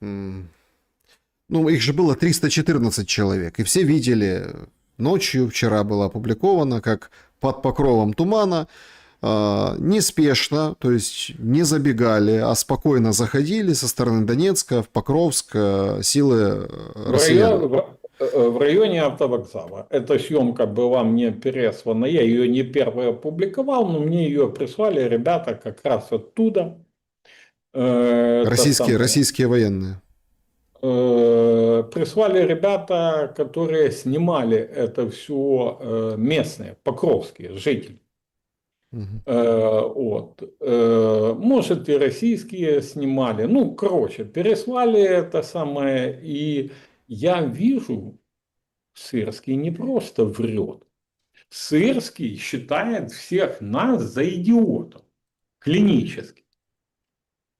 ну, их же было 314 человек, и все видели, ночью вчера было опубликовано, как под покровом тумана неспешно, то есть не забегали, а спокойно заходили со стороны Донецка в Покровск силы В россиян. в районе автовокзала. Эта съемка была мне переслана. Я ее не первый опубликовал, но мне ее прислали ребята как раз оттуда. Это самое. Российские военные. Прислали ребята, которые снимали это все местные, покровские жители. Мгм. Вот. Может, и российские снимали. Ну, короче, переслали это самое. И я вижу, Сырский не просто врет. Сырский считает всех нас за идиотов. Клинически.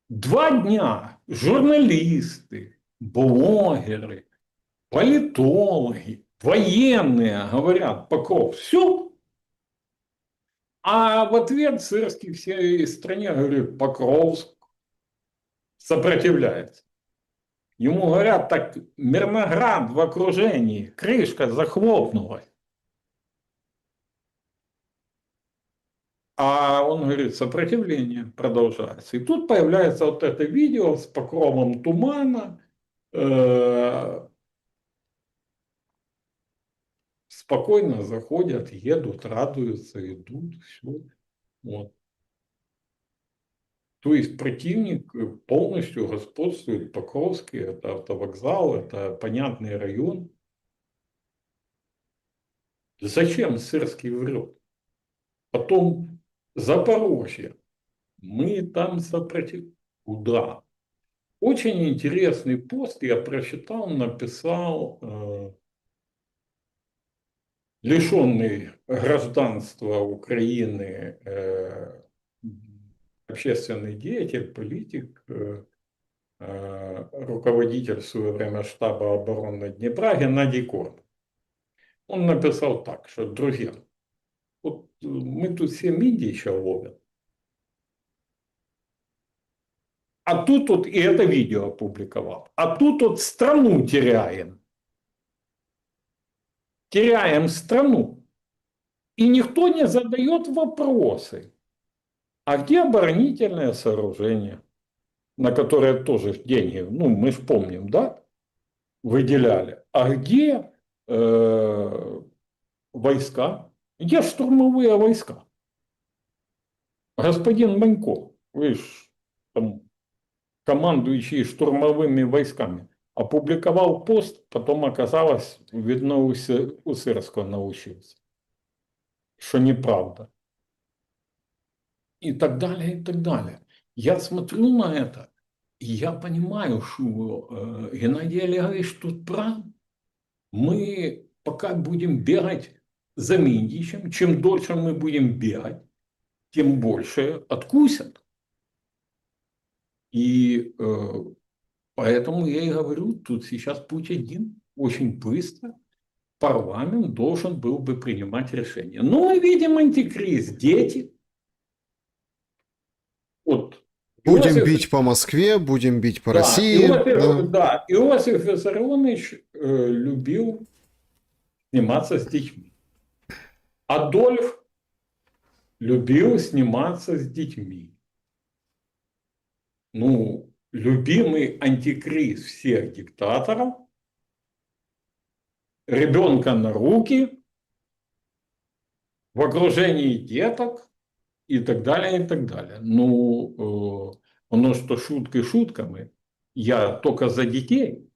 2 дня журналисты, блогеры, политологи, военные говорят: Покров, все. А в ответ Сырский всей стране говорит: Покровск сопротивляется. Ему говорят: так Мирноград в окружении, крышка захлопнулась. А он говорит: сопротивление продолжается. И тут появляется вот это видео с покровом тумана. Спокойно заходят, едут, радуются, идут, все. Вот. То есть противник полностью господствует. Покровский, это автовокзал, это понятный район. Зачем Сырский врет? Потом Запорожье. Мы там сопротивляемся. Куда? Очень интересный пост я прочитал, написал лишенный гражданства Украины общественный деятель, политик, руководитель в свое время штаба обороны Днепра Геннадий Корб. Он написал так, что, друзья, вот мы тут все Мидича ловят, а тут вот, и это видео опубликовал, а тут вот страну теряем. Теряем страну. И никто не задает вопросы. А где оборонительное сооружение, на которое тоже деньги, ну, мы же помним, да, выделяли. А где войска? Где штурмовые войска? Господин Манько, вы же там командующий штурмовыми войсками, опубликовал пост, потом оказалось, видно, у Сырского научился, что неправда. И так далее, и так далее. Я смотрю на это, и я понимаю, что Геннадий Олегович тут прав. Мы пока будем бегать за Миндичем, чем дольше мы будем бегать, тем больше откусят. И поэтому я и говорю, тут сейчас путь один, очень быстро парламент должен был бы принимать решение. Но мы видим антикриз, дети. Вот Будем бить по Москве, будем бить по России. Иосиф Виссарионович любил сниматься с детьми. Адольф любил сниматься с детьми. Ну, любимый антикриз всех диктаторов, ребенка на руки, в окружении деток и так далее, и так далее. Ну, оно что шутки шутками, я только за детей,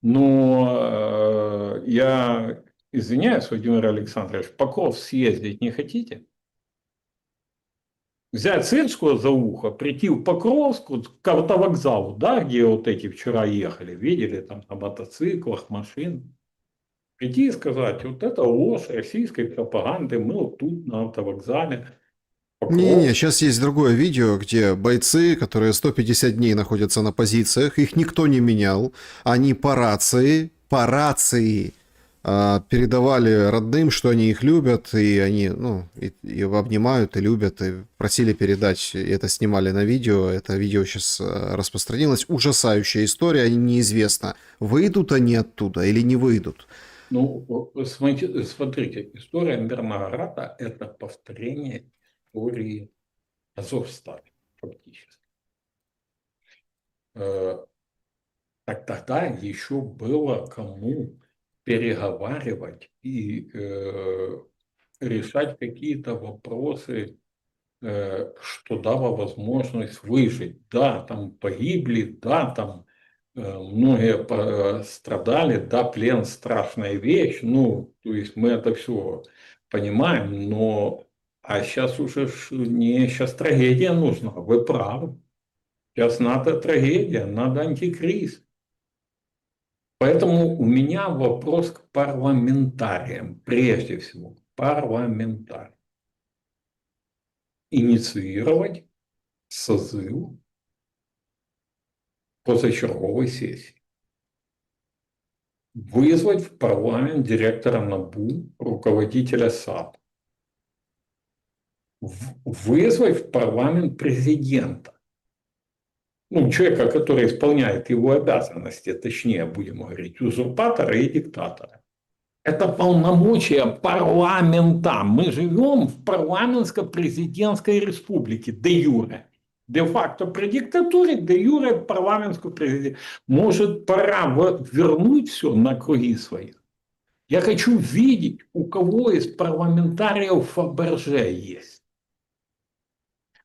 но я извиняюсь, Владимир Александрович, Покров съездить не хотите? Взять Сырского за ухо, прийти в Покровск, вот, к автовокзалу, да, где вот эти вчера ехали, видели там на мотоциклах, машин. Прийти и сказать: вот это ложь российской пропаганды, мы вот тут на автовокзале. Не-не-не, сейчас есть другое видео, где бойцы, которые 150 дней находятся на позициях, их никто не менял, они по рации передавали родным, что они их любят, и они, ну, и обнимают, и любят, и просили передать, и это снимали на видео, это видео сейчас распространилось. Ужасающая история, неизвестно, выйдут они оттуда или не выйдут. Ну, смотрите, история Мирнограда – это повторение территории Азовстали, фактически. Так тогда еще было кому переговаривать и решать какие-то вопросы, что дало возможность выжить. Да, там погибли, да, там многие страдали, да, плен страшная вещь, ну, то есть мы это все понимаем, но а сейчас уже не сейчас трагедия нужна, вы правы. Сейчас надо трагедия, надо антикриз. Поэтому у меня вопрос к парламентариям, прежде всего, парламентариям. Инициировать созыв позачерговой сессии. Вызвать в парламент директора НАБУ, руководителя САП. Вызвать в парламент президента. Ну, человека, который исполняет его обязанности, точнее, будем говорить, узурпатора и диктатора. Это полномочия парламента. Мы живем в парламентско-президентской республике, де юре. Де-факто при диктатуре, де юре парламентскую президент. Может, пора вернуть все на круги свои. Я хочу видеть, у кого из парламентариев Фаберже есть.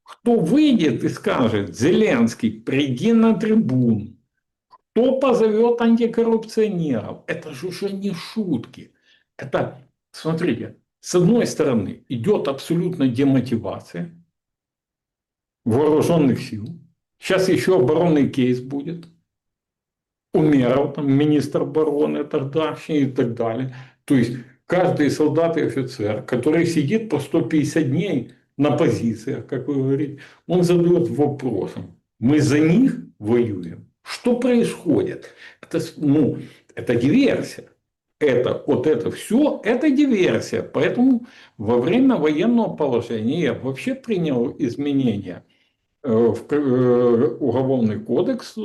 Кто выйдет и скажет: Зеленский, приди на трибуну. Кто позовет антикоррупционеров? Это же уже не шутки. Это, смотрите, с одной стороны идет абсолютная демотивация вооруженных сил. Сейчас еще оборонный кейс будет. Умеров, там, министр обороны тогдашний и так далее. То есть каждый солдат и офицер, который сидит по 150 дней на позициях, как вы говорите, он задает вопросом: мы за них воюем? Что происходит? Это, ну, это диверсия. Это все, это диверсия. Поэтому во время военного положения я вообще принял изменения в Уголовный кодекс,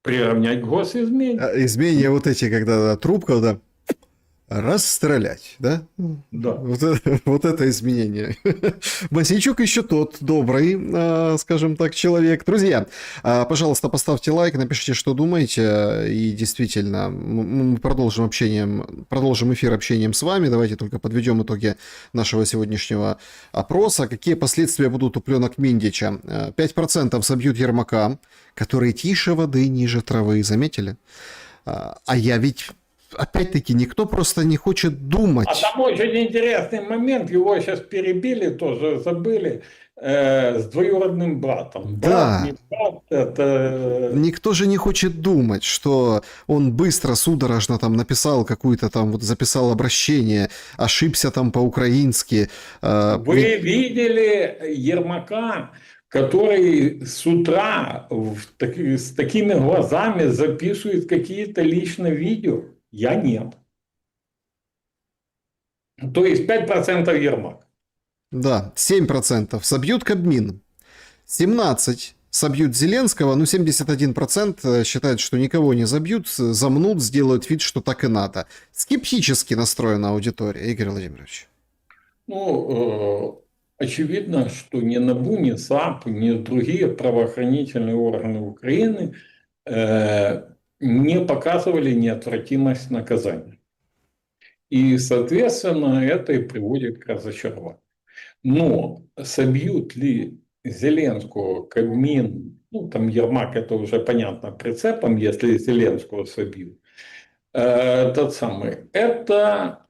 приравнять к госизмене. Изменения вот эти, когда трубка, да, расстрелять, да? Да. Вот это изменение. Масейчук еще тот добрый, скажем так, человек. Друзья, пожалуйста, поставьте лайк, напишите, что думаете. И действительно, мы продолжим эфир общением с вами. Давайте только подведем итоги нашего сегодняшнего опроса. Какие последствия будут у пленок Миндича? 5% собьют Ермака, который тише воды, ниже травы. Заметили? А я ведь... Опять-таки, никто просто не хочет думать. А там очень интересный момент, его сейчас перебили, тоже забыли, с двоюродным братом. Да. Брат, не брат, это... Никто же не хочет думать, что он быстро, судорожно там написал какую-то там, вот записал обращение, ошибся там по-украински. Вы видели Ермака, который с утра с такими глазами записывает какие-то личные видео? Я нет. То есть 5% Ермак. Да, 7% собьют Кабмин, 17% собьют Зеленского, ну 71% считают, что никого не забьют, замнут, сделают вид, что так и надо. Скептически настроена аудитория, Игорь Владимирович. Ну, очевидно, что ни НАБУ, ни САП, ни другие правоохранительные органы Украины не показывали неотвратимость наказания. И, соответственно, это и приводит к разочарованию. Но собьют ли Зеленского, Кабмин, ну, там Ермак, это уже понятно прицепом, если Зеленского собьют, это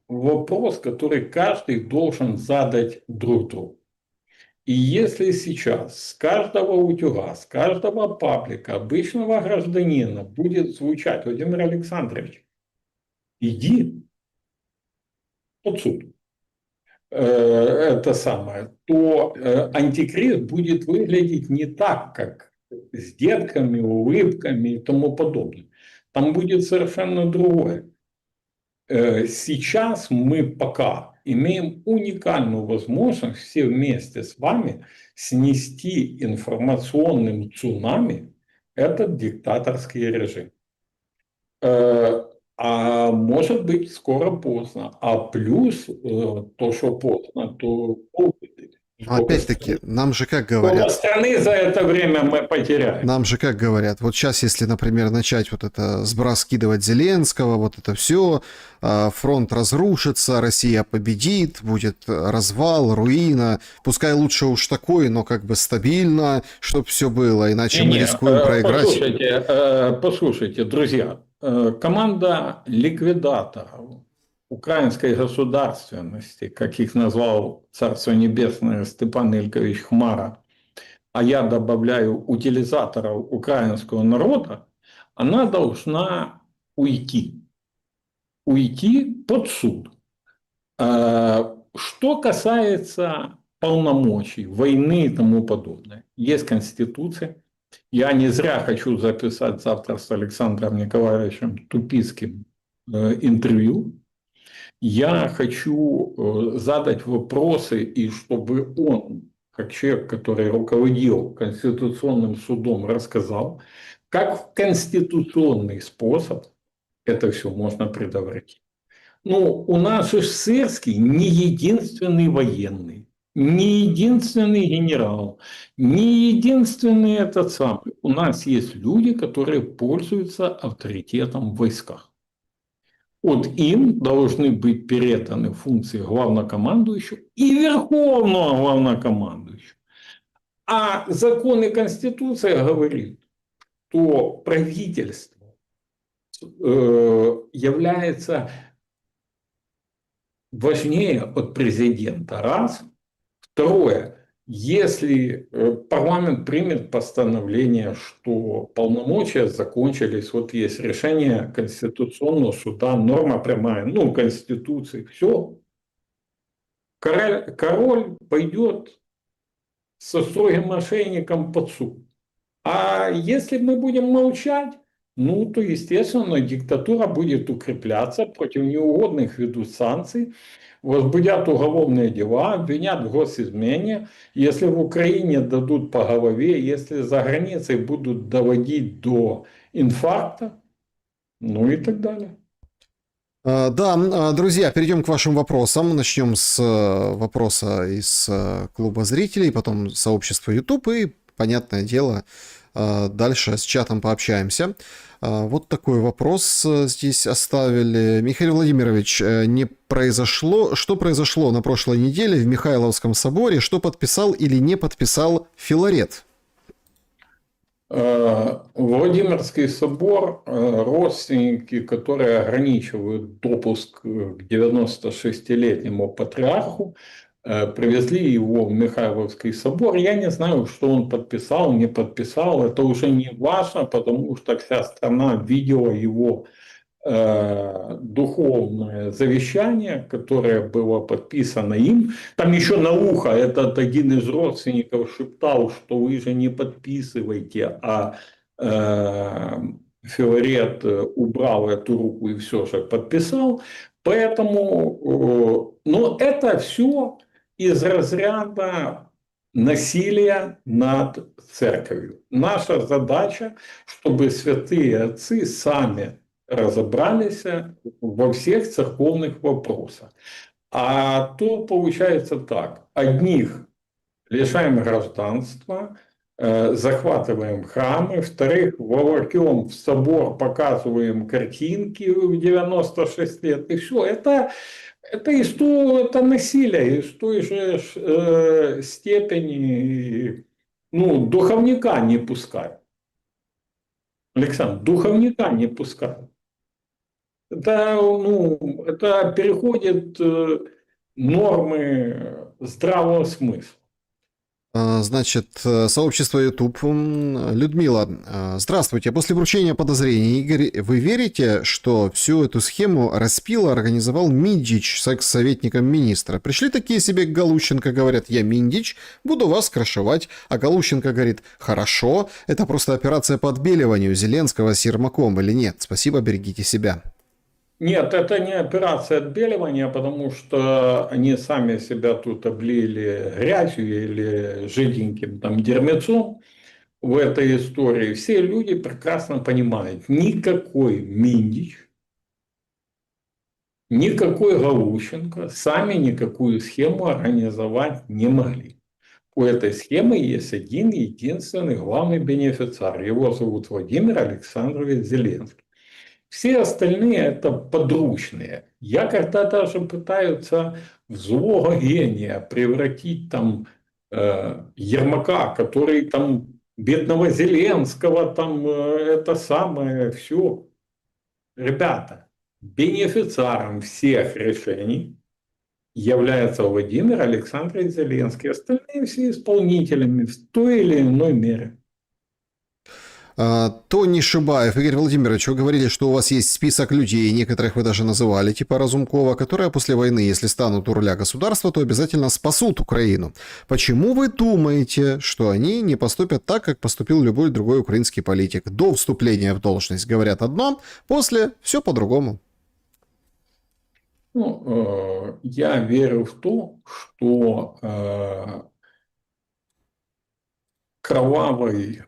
вопрос, который каждый должен задать друг другу. И если сейчас с каждого утюга, с каждого паблика обычного гражданина будет звучать: Владимир Александрович, иди под суд, это самое, то антикриз будет выглядеть не так, как с детками, улыбками и тому подобное. Там будет совершенно другое. Сейчас мы пока имеем уникальную возможность все вместе с вами снести информационным цунами этот диктаторский режим. А может быть, скоро поздно. А плюс, то, что поздно, то полбеды. Но опять-таки, нам же как Сколько говорят, страны за это время мы потеряем. нам же как говорят, вот сейчас, если, например, начать вот это сброс скидывать Зеленского, вот это все, фронт разрушится, Россия победит, будет развал, руина, пускай лучше уж такой, но как бы стабильно, чтобы все было, иначе мы Не-не, рискуем проиграть. послушайте, друзья, команда ликвидаторов украинской государственности, как их назвал Царство Небесное Степан Илькович Хмара, а я добавляю утилизаторов украинского народа, она должна уйти. Уйти под суд. Что касается полномочий, войны и тому подобное, есть Конституция. Я не зря хочу записать завтра с Александром Николаевичем Тупицким интервью. Я хочу задать вопросы, и чтобы он, как человек, который руководил Конституционным судом, рассказал, как в конституционный способ это все можно предотвратить. Ну, у нас же Сырский не единственный военный, не единственный генерал, не единственный этот самый. У нас есть люди, которые пользуются авторитетом в войсках. Вот им должны быть переданы функции главнокомандующего и верховного главнокомандующего. А закон и Конституция говорит, что правительство является важнее от президента. Раз. Второе. Если парламент примет постановление, что полномочия закончились, вот есть решение Конституционного суда, норма прямая, ну, Конституции, все, король пойдет со строгим мошенником под суд. А если мы будем молчать, ну, то, естественно, диктатура будет укрепляться, против неугодных ведут санкции, возбудят уголовные дела, обвинят в госизмене. Если в Украине дадут по голове, если за границей будут доводить до инфаркта, ну и так далее. Да, друзья, перейдем к вашим вопросам. Начнем с вопроса из клуба зрителей, потом сообщества YouTube и, понятное дело, дальше с чатом пообщаемся. Вот такой вопрос здесь оставили. Михаил Владимирович, что произошло на прошлой неделе в Михайловском соборе? Что подписал или не подписал Филарет? Владимирский собор, родственники, которые ограничивают допуск к 96-летнему патриарху, привезли его в Михайловский собор. Я не знаю, что он подписал, не подписал. Это уже не важно, потому что вся страна видела его духовное завещание, которое было подписано им. Там еще на ухо этот один из родственников шептал, что вы же не подписывайте, а Филарет убрал эту руку и все же подписал. Поэтому, но это все из разряда насилия над церковью. Наша задача, чтобы святые отцы сами разобрались во всех церковных вопросах. А то получается так. Одних лишаем гражданства, захватываем храмы, вторых волокем в собор, показываем картинки в 96 лет, и все. Это это насилие из той же степени, ну, духовника не пускай. Александр, духовника не пускай. Это, ну, это переходит нормы здравого смысла. Значит, сообщество YouTube. Людмила, здравствуйте. После вручения подозрений, Игорь, вы верите, что всю эту схему распила, организовал Миндич с экс-советником министра? Пришли такие себе к Галущенко, говорят, я Миндич, буду вас крашевать. А Галущенко говорит, хорошо, это просто операция по отбеливанию Зеленского с Ермаком или нет? Спасибо, берегите себя. Нет, это не операция отбеливания, потому что они сами себя тут облили грязью или жиденьким там дерьмецом в этой истории. Все люди прекрасно понимают, никакой Миндич Никакой Галущенко сами никакую схему организовать не могли. У этой схемы есть один единственный главный бенефициар. Его зовут Владимир Александрович Зеленский. Все остальные это подручные. Я когда даже пытаются в злого гения превратить там Ермака, который там бедного Зеленского, там это самое все. Ребята, бенефициаром всех решений является Владимир Александрович Зеленский. Остальные все исполнителями в той или иной мере. Тони Шибаев, Игорь Владимирович, вы говорили, что у вас есть список людей, некоторых вы даже называли, типа Разумкова, которые после войны, если станут у руля государства, то обязательно спасут Украину. Почему вы думаете, что они не поступят так, как поступил любой другой украинский политик? До вступления в должность говорят одно, после все по-другому. Ну, я верю в то, что кровавая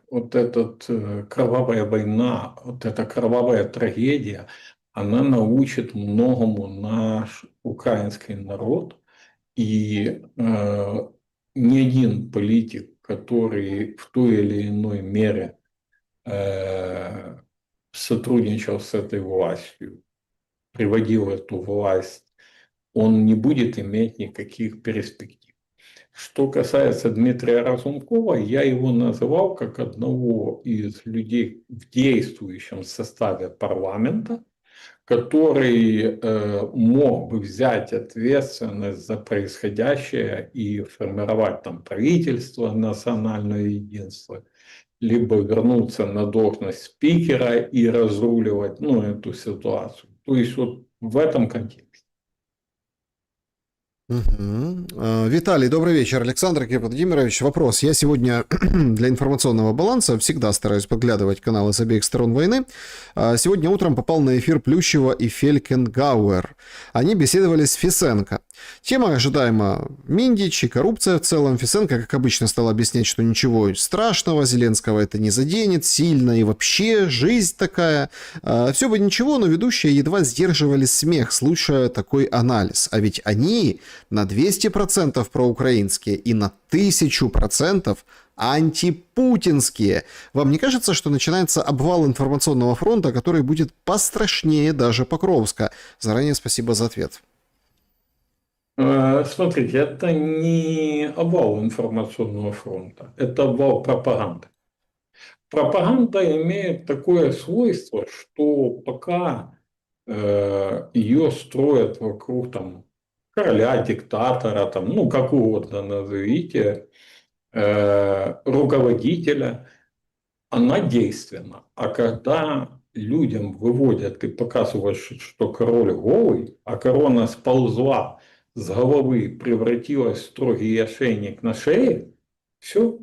война, вот эта кровавая трагедия, она научит многому наш украинский народ. И ни один политик, который в той или иной мере сотрудничал с этой властью, приводил эту власть, он не будет иметь никаких перспектив. Что касается Дмитрия Разумкова, я его называл как одного из людей в действующем составе парламента, который мог бы взять ответственность за происходящее и формировать там правительство, национальное единство, либо вернуться на должность спикера и разруливать эту ситуацию. То есть вот в этом контексте. Мгм. Виталий, добрый вечер. Александр Владимирович, вопрос. Я сегодня для информационного баланса всегда стараюсь подглядывать каналы с обеих сторон войны. Сегодня утром попал на эфир Плющева и Фелькенгауэр. Они беседовали с Фисенко. Тема ожидаемо Миндич и коррупция в целом. Фисенко, как обычно, стал объяснять, что ничего страшного, Зеленского это не заденет сильно и вообще жизнь такая. Все бы ничего, но ведущие едва сдерживали смех, слушая такой анализ. А ведь они на 200% проукраинские и на 1000% антипутинские. Вам не кажется, что начинается обвал информационного фронта, который будет пострашнее даже Покровска? Заранее спасибо за ответ. Смотрите, это не обвал информационного фронта, это обвал пропаганды. Пропаганда имеет такое свойство, что пока ее строят вокруг там, короля, диктатора, там, ну как угодно назовите, руководителя, она действенна. А когда людям выводят и показывают, что король голый, а корона сползла с головы, превратилась в строгий ошейник на шее, все.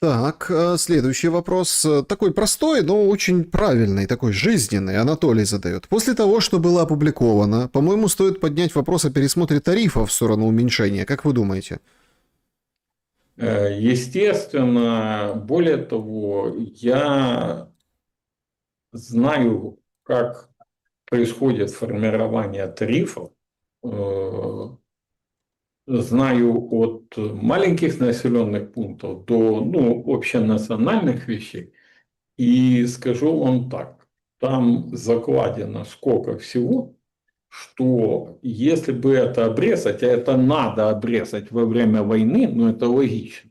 Так, следующий вопрос. Такой простой, но очень правильный, такой жизненный. Анатолий задает. После того, что было опубликовано, по-моему, стоит поднять вопрос о пересмотре тарифов в сторону уменьшения. Как вы думаете? Естественно, более того, я знаю, как происходит формирование тарифов, знаю от маленьких населенных пунктов до общенациональных вещей. И скажу вам так, там закладено сколько всего, что если бы это обрезать, а это надо обрезать во время войны, но это логично,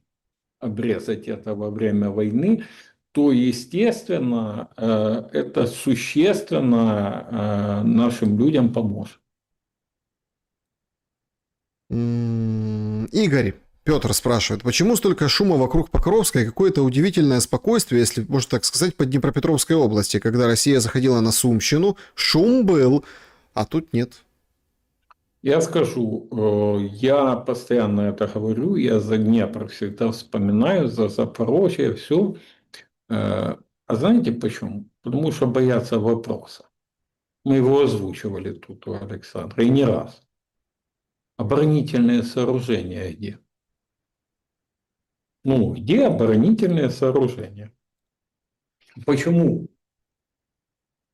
обрезать это во время войны, то, естественно, это существенно нашим людям поможет. Игорь, Петр спрашивает, почему столько шума вокруг Покровска и какое-то удивительное спокойствие, если можно так сказать, по Днепропетровской области, когда Россия заходила на Сумщину, шум был, а тут нет. Я скажу, я постоянно это говорю, я за Днепр всегда вспоминаю, за Запорожье, все. А знаете почему? Потому что боятся вопроса. Мы его озвучивали тут у Александра, и не раз. Оборонительные сооружения где? Ну, где оборонительные сооружения? Почему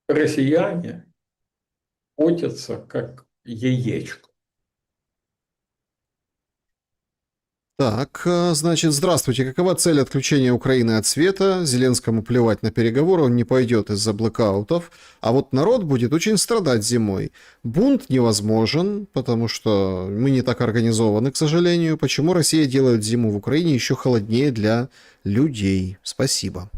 россияне котится, как яєчко. Так, значит, здравствуйте. Какова цель отключения Украины от света? Зеленскому плевать на переговоры, он не пойдет из-за блэкаутов. А вот народ будет очень страдать зимой. Бунт невозможен, потому что мы не так организованы, к сожалению. Почему Россия делает зиму в Украине еще холоднее для людей? Спасибо.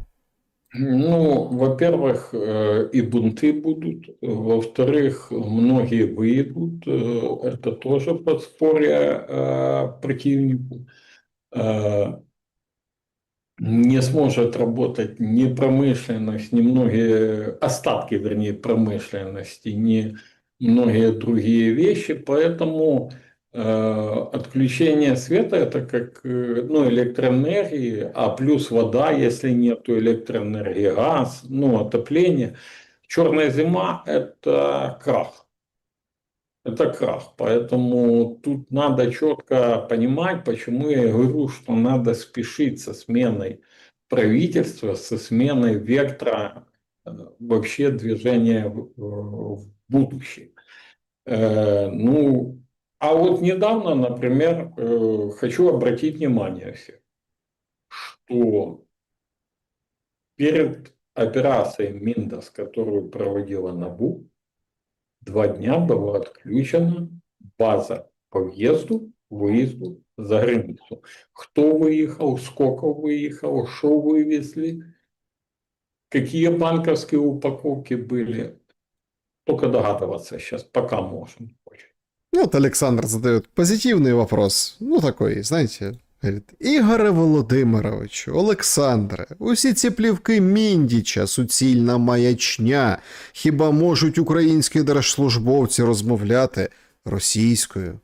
Ну, во-первых, и бунты будут. Во-вторых, многие выйдут. Это тоже подспорье противнику. Не сможет работать ни промышленность, ни многие остатки, вернее, промышленности, ни многие другие вещи. Поэтому отключение света это как ну, электроэнергии, а плюс вода, если нет электроэнергии, газ, ну, отопление. Черная зима это крах. Это крах. Поэтому тут надо четко понимать, почему я говорю, что надо спешить со сменой правительства, со сменой вектора вообще движения в будущее. Ну, а вот недавно, например, хочу обратить внимание всех, что перед операцией Миндас, которую проводила НАБУ, 2 дня была отключена база по въезду, выезду за границу. Кто выехал, сколько выехал, что вывезли, какие банковские упаковки были. Только догадываться сейчас, пока можем. Вот Александр задает позитивный вопрос. Ну, такой, знаете, говорить, Ігоре Володимировичу, Олександре, усі ці плівки Міндіча суцільна маячня. Хіба можуть українські держслужбовці розмовляти російською?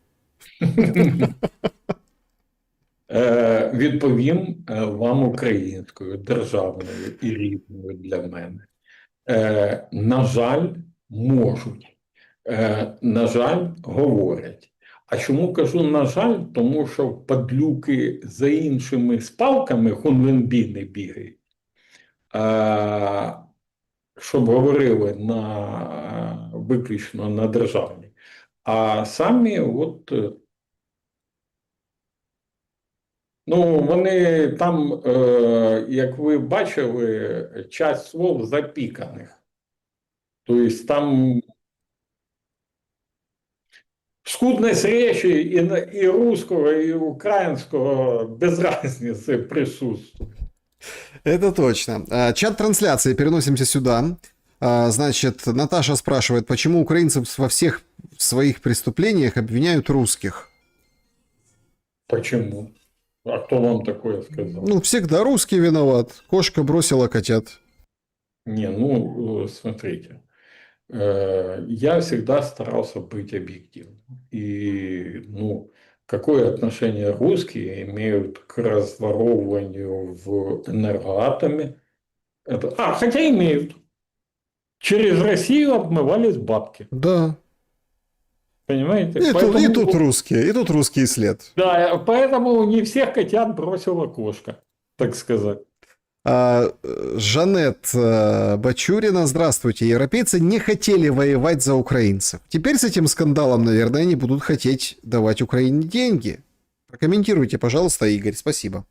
Відповім вам українською, державною і рідною для мене. На жаль, можуть. На жаль, говорять. А чому кажу на жаль? Тому що падлюки за іншими спалками хунвенбіни бігають, щоб говорили виключно на державній. А самі от, ну, вони там, як ви бачили, часть слов запіканих. Тобто там скудность речи и русского, и украинского без разницы присутствует. Это точно. Чат трансляции, переносимся сюда. Значит, Наташа спрашивает, почему украинцев во всех своих преступлениях обвиняют русских? Почему? А кто вам такое сказал? Ну, всегда русский виноват. Кошка бросила котят. Не, ну, смотрите. Я всегда старался быть объективным. И, ну, какое отношение русские имеют к разворовыванию в энергоатоме? Хотя имеют. Через Россию обмывались бабки. Да. Понимаете? И тут русский след. Да, поэтому не всех котят бросила кошка, так сказать. Жанет Бачурина, здравствуйте. Европейцы не хотели воевать за украинцев. Теперь с этим скандалом, наверное, они будут хотеть давать Украине деньги. Прокомментируйте, пожалуйста, Игорь. Спасибо.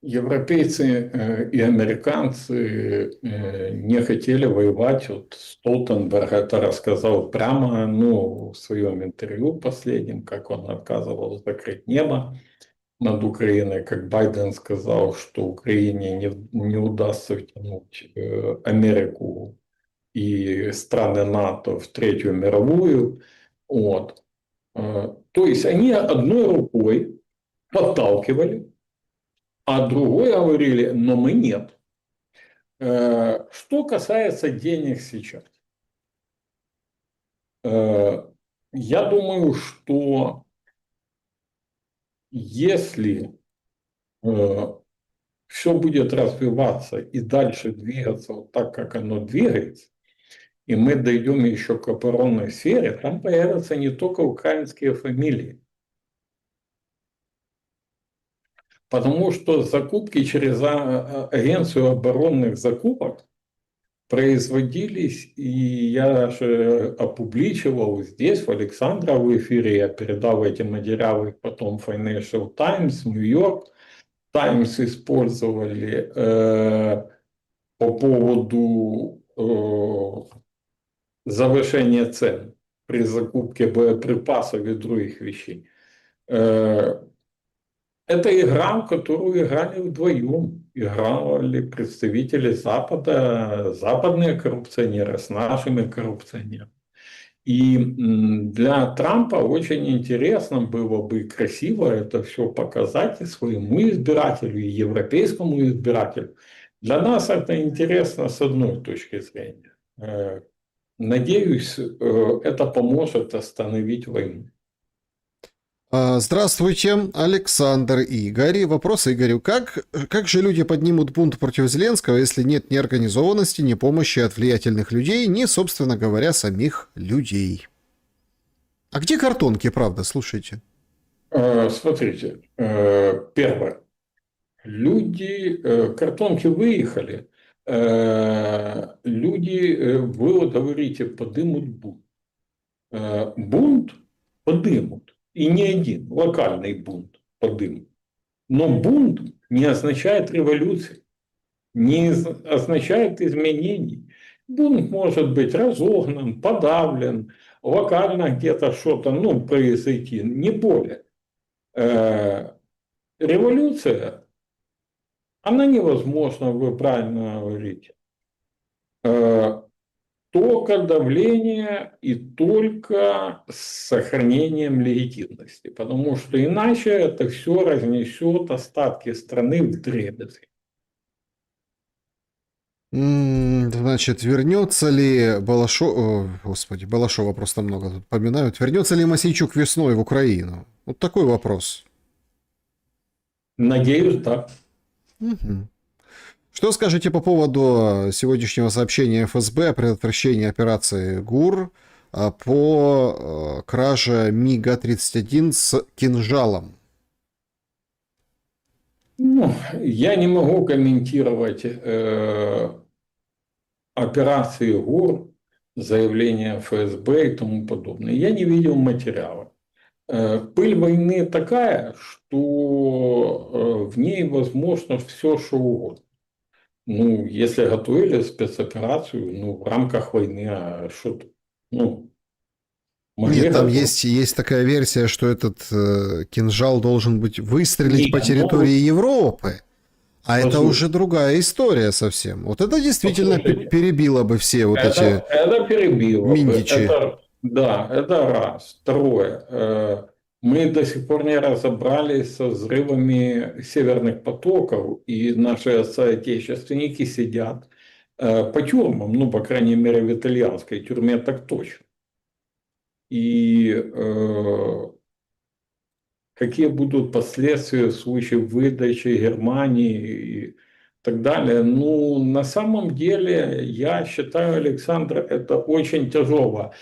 Европейцы и американцы не хотели воевать. Вот Столтенберг это рассказал прямо, ну, в своем интервью последнем, как он отказывал закрыть небо над Украиной, как Байден сказал, что Украине не удастся втянуть Америку и страны НАТО в Третью мировую. Вот. То есть они одной рукой подталкивали, а другой говорили, но мы нет. Что касается денег сейчас. Я думаю, что если все будет развиваться и дальше двигаться вот так, как оно двигается, и мы дойдем еще к оборонной сфере, там появятся не только украинские фамилии. Потому что закупки через агенцию оборонных закупок производились, и я же опубличивал здесь, в Александра, в эфире, я передал эти материалы потом Financial Times, New York Times использовали по поводу завышения цен при закупке боеприпасов и других вещей. Это игра, в которую играли вдвоем. Играли представители Запада, западные коррупционеры с нашими коррупционерами. И для Трампа очень интересно было бы и красиво это все показать и своему избирателю, и европейскому избирателю. Для нас это интересно с одной точки зрения. Надеюсь, это поможет остановить войну. Здравствуйте, Александр и Игорь. Вопрос Игорю. Как же люди поднимут бунт против Зеленского, если нет ни организованности, ни помощи от влиятельных людей, ни, собственно говоря, самих людей? А где картонки, правда, слушайте? Смотрите, первое. Люди, картонки выехали, люди, вы говорите, подымут бунт. Бунт подымут. И не один, локальный бунт подымут. Но бунт не означает революции, не означает изменений. Бунт может быть разогнан, подавлен, локально где-то что-то произойти, не более. Революция, она невозможна, вы правильно говорите. Только давление и только с сохранением легитимности. Потому что иначе это все разнесет остатки страны в дребезги. Значит, вернется ли Балашов... Господи, Балашова просто много тут поминают. Вернется ли Мосейчук весной в Украину? Вот такой вопрос. Надеюсь, да. Угу. Что скажете по поводу сегодняшнего сообщения ФСБ о предотвращении операции ГУР по краже МиГа-31 с кинжалом? Я не могу комментировать операции ГУР, заявления ФСБ и тому подобное. Я не видел материала. Пыль войны такая, что в ней возможно все, что угодно. Если готовили спецоперацию, в рамках войны, а что тут? Нет, там есть такая версия, что этот кинжал должен быть выстрелить по территории Европы. А это уже другая история совсем. Вот это действительно перебило бы все вот эти это перебило миндичи. Да, это раз. Второе. Мы до сих пор не разобрались со взрывами северных потоков, и наши соотечественники сидят по тюрьмам, по крайней мере, в итальянской тюрьме так точно. И какие будут последствия в случае выдачи Германии и так далее. На самом деле, я считаю, Александр, это очень тяжелая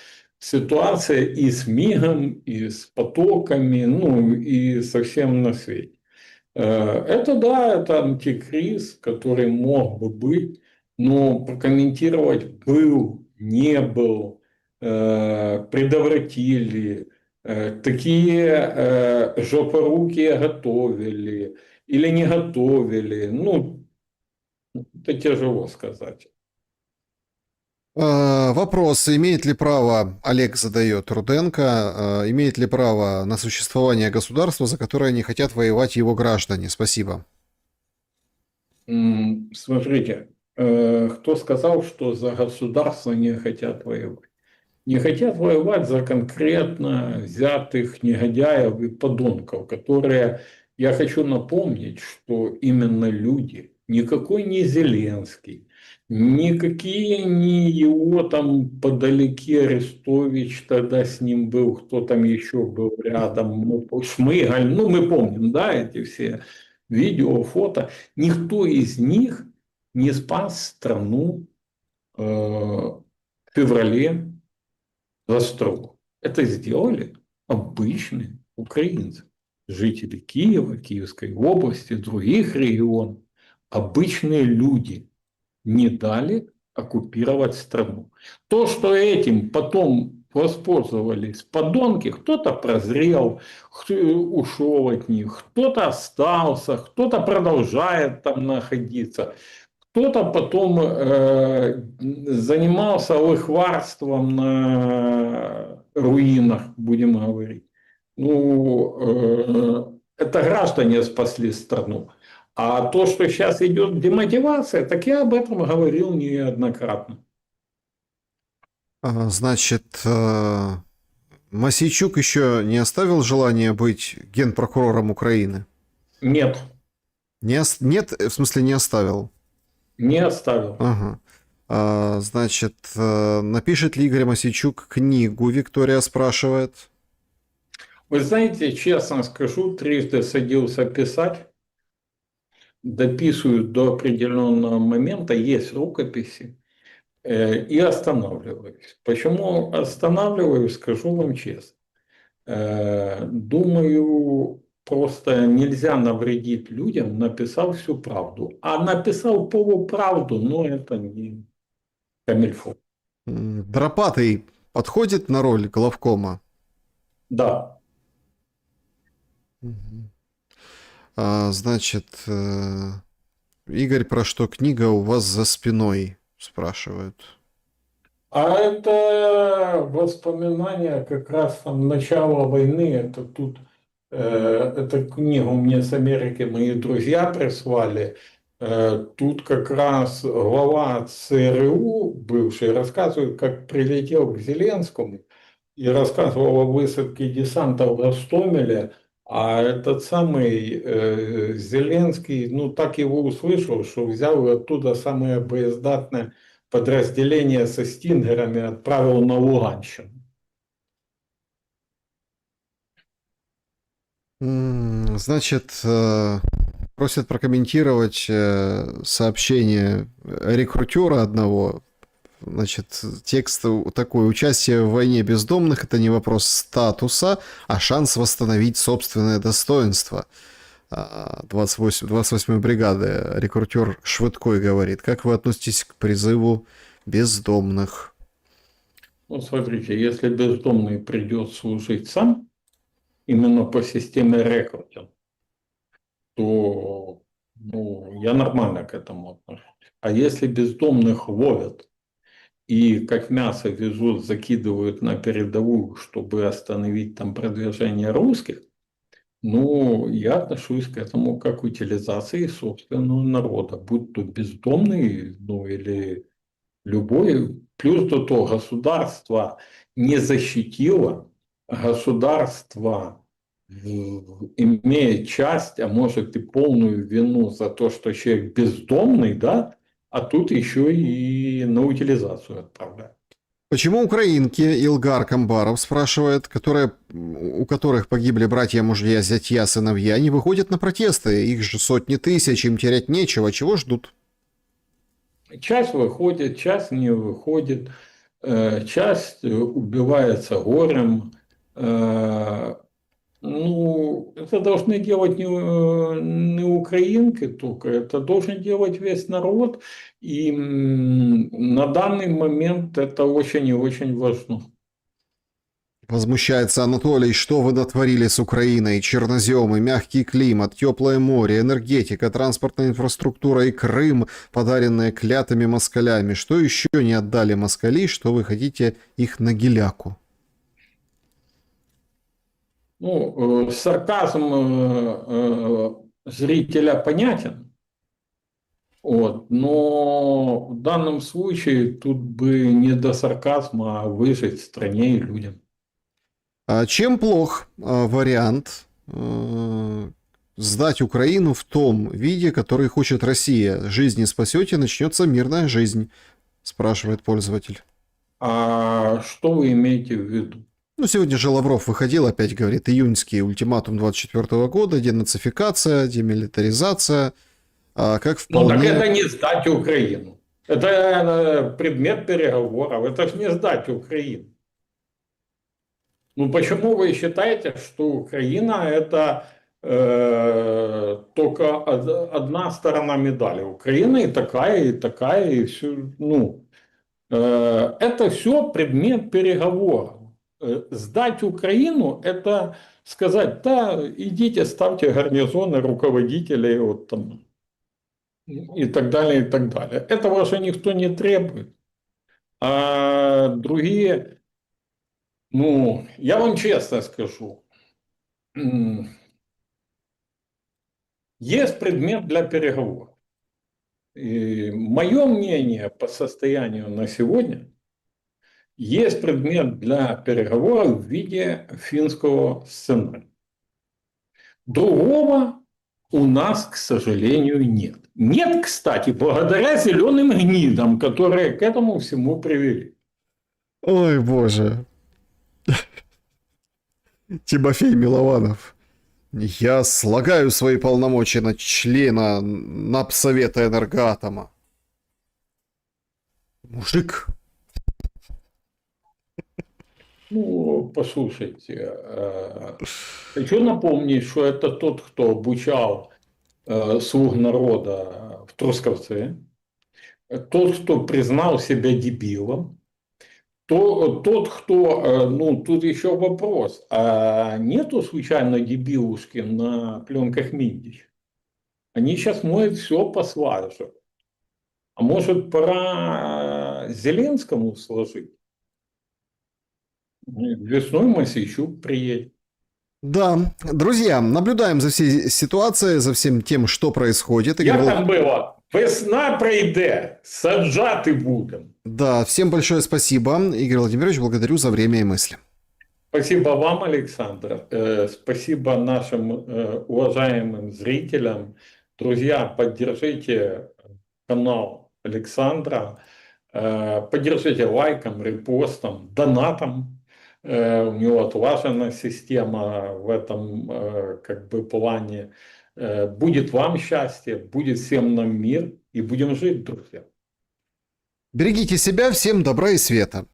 ситуация и с МИГом, и с потоками, и совсем на свете. Это да, это антикриз, который мог бы быть, но прокомментировать был, не был, предотвратили, такие жопорукие готовили или не готовили. Это тяжело сказать. Вопрос, имеет ли право, Олег задает Руденко, имеет ли право на существование государства, за которое не хотят воевать его граждане? Спасибо. Смотрите, кто сказал, что за государство не хотят воевать? Не хотят воевать за конкретно взятых негодяев и подонков, которые, я хочу напомнить, что именно люди, никакой не Зеленский, никакие не его там подалеки Арестович, тогда с ним был, кто там еще был рядом, Шмыгаль, мы помним, да, эти все видео, фото. Никто из них не спас страну в феврале 22. Это сделали обычные украинцы, жители Киева, Киевской области, других регионов, обычные люди не дали оккупировать страну. То, что этим потом воспользовались подонки, кто-то прозрел, ушел от них, кто-то остался, кто-то продолжает там находиться, кто-то потом занимался лихварством на руинах, будем говорить. Ну, это граждане спасли страну. А то, что сейчас идет демотивация, так я об этом говорил неоднократно. Значит, Мосейчук еще не оставил желания быть генпрокурором Украины? Нет, Нет, в смысле не оставил. не оставил. Ага. Значит, напишет ли Игорь Мосейчук книгу, Виктория спрашивает. Вы знаете, честно скажу, трижды садился писать, дописываю до определенного момента, есть рукописи, и останавливаюсь. Почему останавливаюсь, скажу вам честно. Думаю, просто нельзя навредить людям, написал всю правду. А написал полуправду, но это не камильфо. Дропатый подходит на роль главкома? Да. Мгм. Значит, Игорь, про что книга у вас за спиной? Спрашивают. А это воспоминания как раз там начала войны. Это тут эту книгу мне с Америки мои друзья прислали. Тут как раз глава ЦРУ бывший рассказывает, как прилетел к Зеленскому и рассказывал о высадке десанта в Гостомеле. А этот самый Зеленский, ну так его услышал, что взял оттуда самое боездатное подразделение со стингерами, отправил на Луганщину. Значит, просят прокомментировать сообщение рекрутера одного. Значит, текст такой: участие в войне бездомных — это не вопрос статуса, а шанс восстановить собственное достоинство. 28-й бригады рекрутер Швыдкой говорит: как вы относитесь к призыву бездомных? Ну, смотрите, если бездомный придет служить сам, именно по системе рекрутинга, то ну, я нормально к этому отношусь. А если бездомных ловят и как мясо везут, закидывают на передовую, чтобы остановить там продвижение русских, ну, я отношусь к этому как к утилизации собственного народа, будь то бездомный, ну или любой. Плюс до того, государство не защитило, государство имеет часть, а может и полную вину за то, что человек бездомный, да, а тут еще и на утилизацию отправляют. Почему украинки, Илгар Камбаров спрашивает, у которых погибли братья, мужья, зятья, сыновья, не выходят на протесты? Их же сотни тысяч, им терять нечего, чего ждут? Часть выходит, часть не выходит, часть убивается горем. Ну, это должны делать не украинки только, это должен делать весь народ. И на данный момент это очень и очень важно. Возмущается Анатолий: что вы натворили с Украиной? Черноземы, мягкий климат, теплое море, энергетика, транспортная инфраструктура и Крым, подаренные клятыми москалями. Что еще не отдали москали, что вы хотите их на геляку? Ну, сарказм зрителя понятен. Вот, но в данном случае тут бы не до сарказма, а выжить стране и людям. А чем плох вариант сдать Украину в том виде, который хочет Россия? Жизнь не спасете, начнется мирная жизнь, спрашивает пользователь. А что вы имеете в виду? Ну, сегодня же Лавров выходил, опять говорит: июньский ультиматум 24 года, денацификация, демилитаризация, как Ну, так вполне... это не сдать Украину. Это предмет переговоров. Это же не сдать Украину. Ну, почему вы считаете, что Украина это только одна сторона медали? Украина и такая, и такая, и все. Ну, Это все предмет переговоров. Сдать Украину – это сказать, да, идите, ставьте гарнизоны руководителей вот там, и так далее, и так далее. Этого же никто не требует. А другие, ну, я вам честно скажу, есть предмет для переговоров. И мое мнение по состоянию на сегодня, есть предмет для переговоров в виде финского сценария. Другого у нас, к сожалению, нет. Нет, кстати, благодаря зеленым гнидам, которые к этому всему привели. Ой, боже. Тимофей Милованов. Я слагаю свои полномочия на члена Напсовета Энергоатома. Мужик. Ну, послушайте, хочу напомнить, что это тот, кто обучал слуг народа в Трусковце, тот, кто признал себя дебилом, тот, кто, ну, тут еще вопрос, а нету случайно дебилушки на пленках Миндич? Они сейчас моют все по сварже. А может, пора Зеленскому сложить? Весной Мосейчук приедет. Да, друзья, наблюдаем за всей ситуацией, за всем тем, что происходит. Як там было? Весна прийде, саджати будем. Да, всем большое спасибо. Игорь Владимирович, благодарю за время и мысли. Спасибо вам, Александр. Спасибо нашим уважаемым зрителям. Друзья, поддержите канал Александра. Поддержите лайком, репостом, донатом. У него отлажена система в этом как бы плане. Будет вам счастье, будет всем нам мир, и будем жить, друзья. Берегите себя, всем добра и света.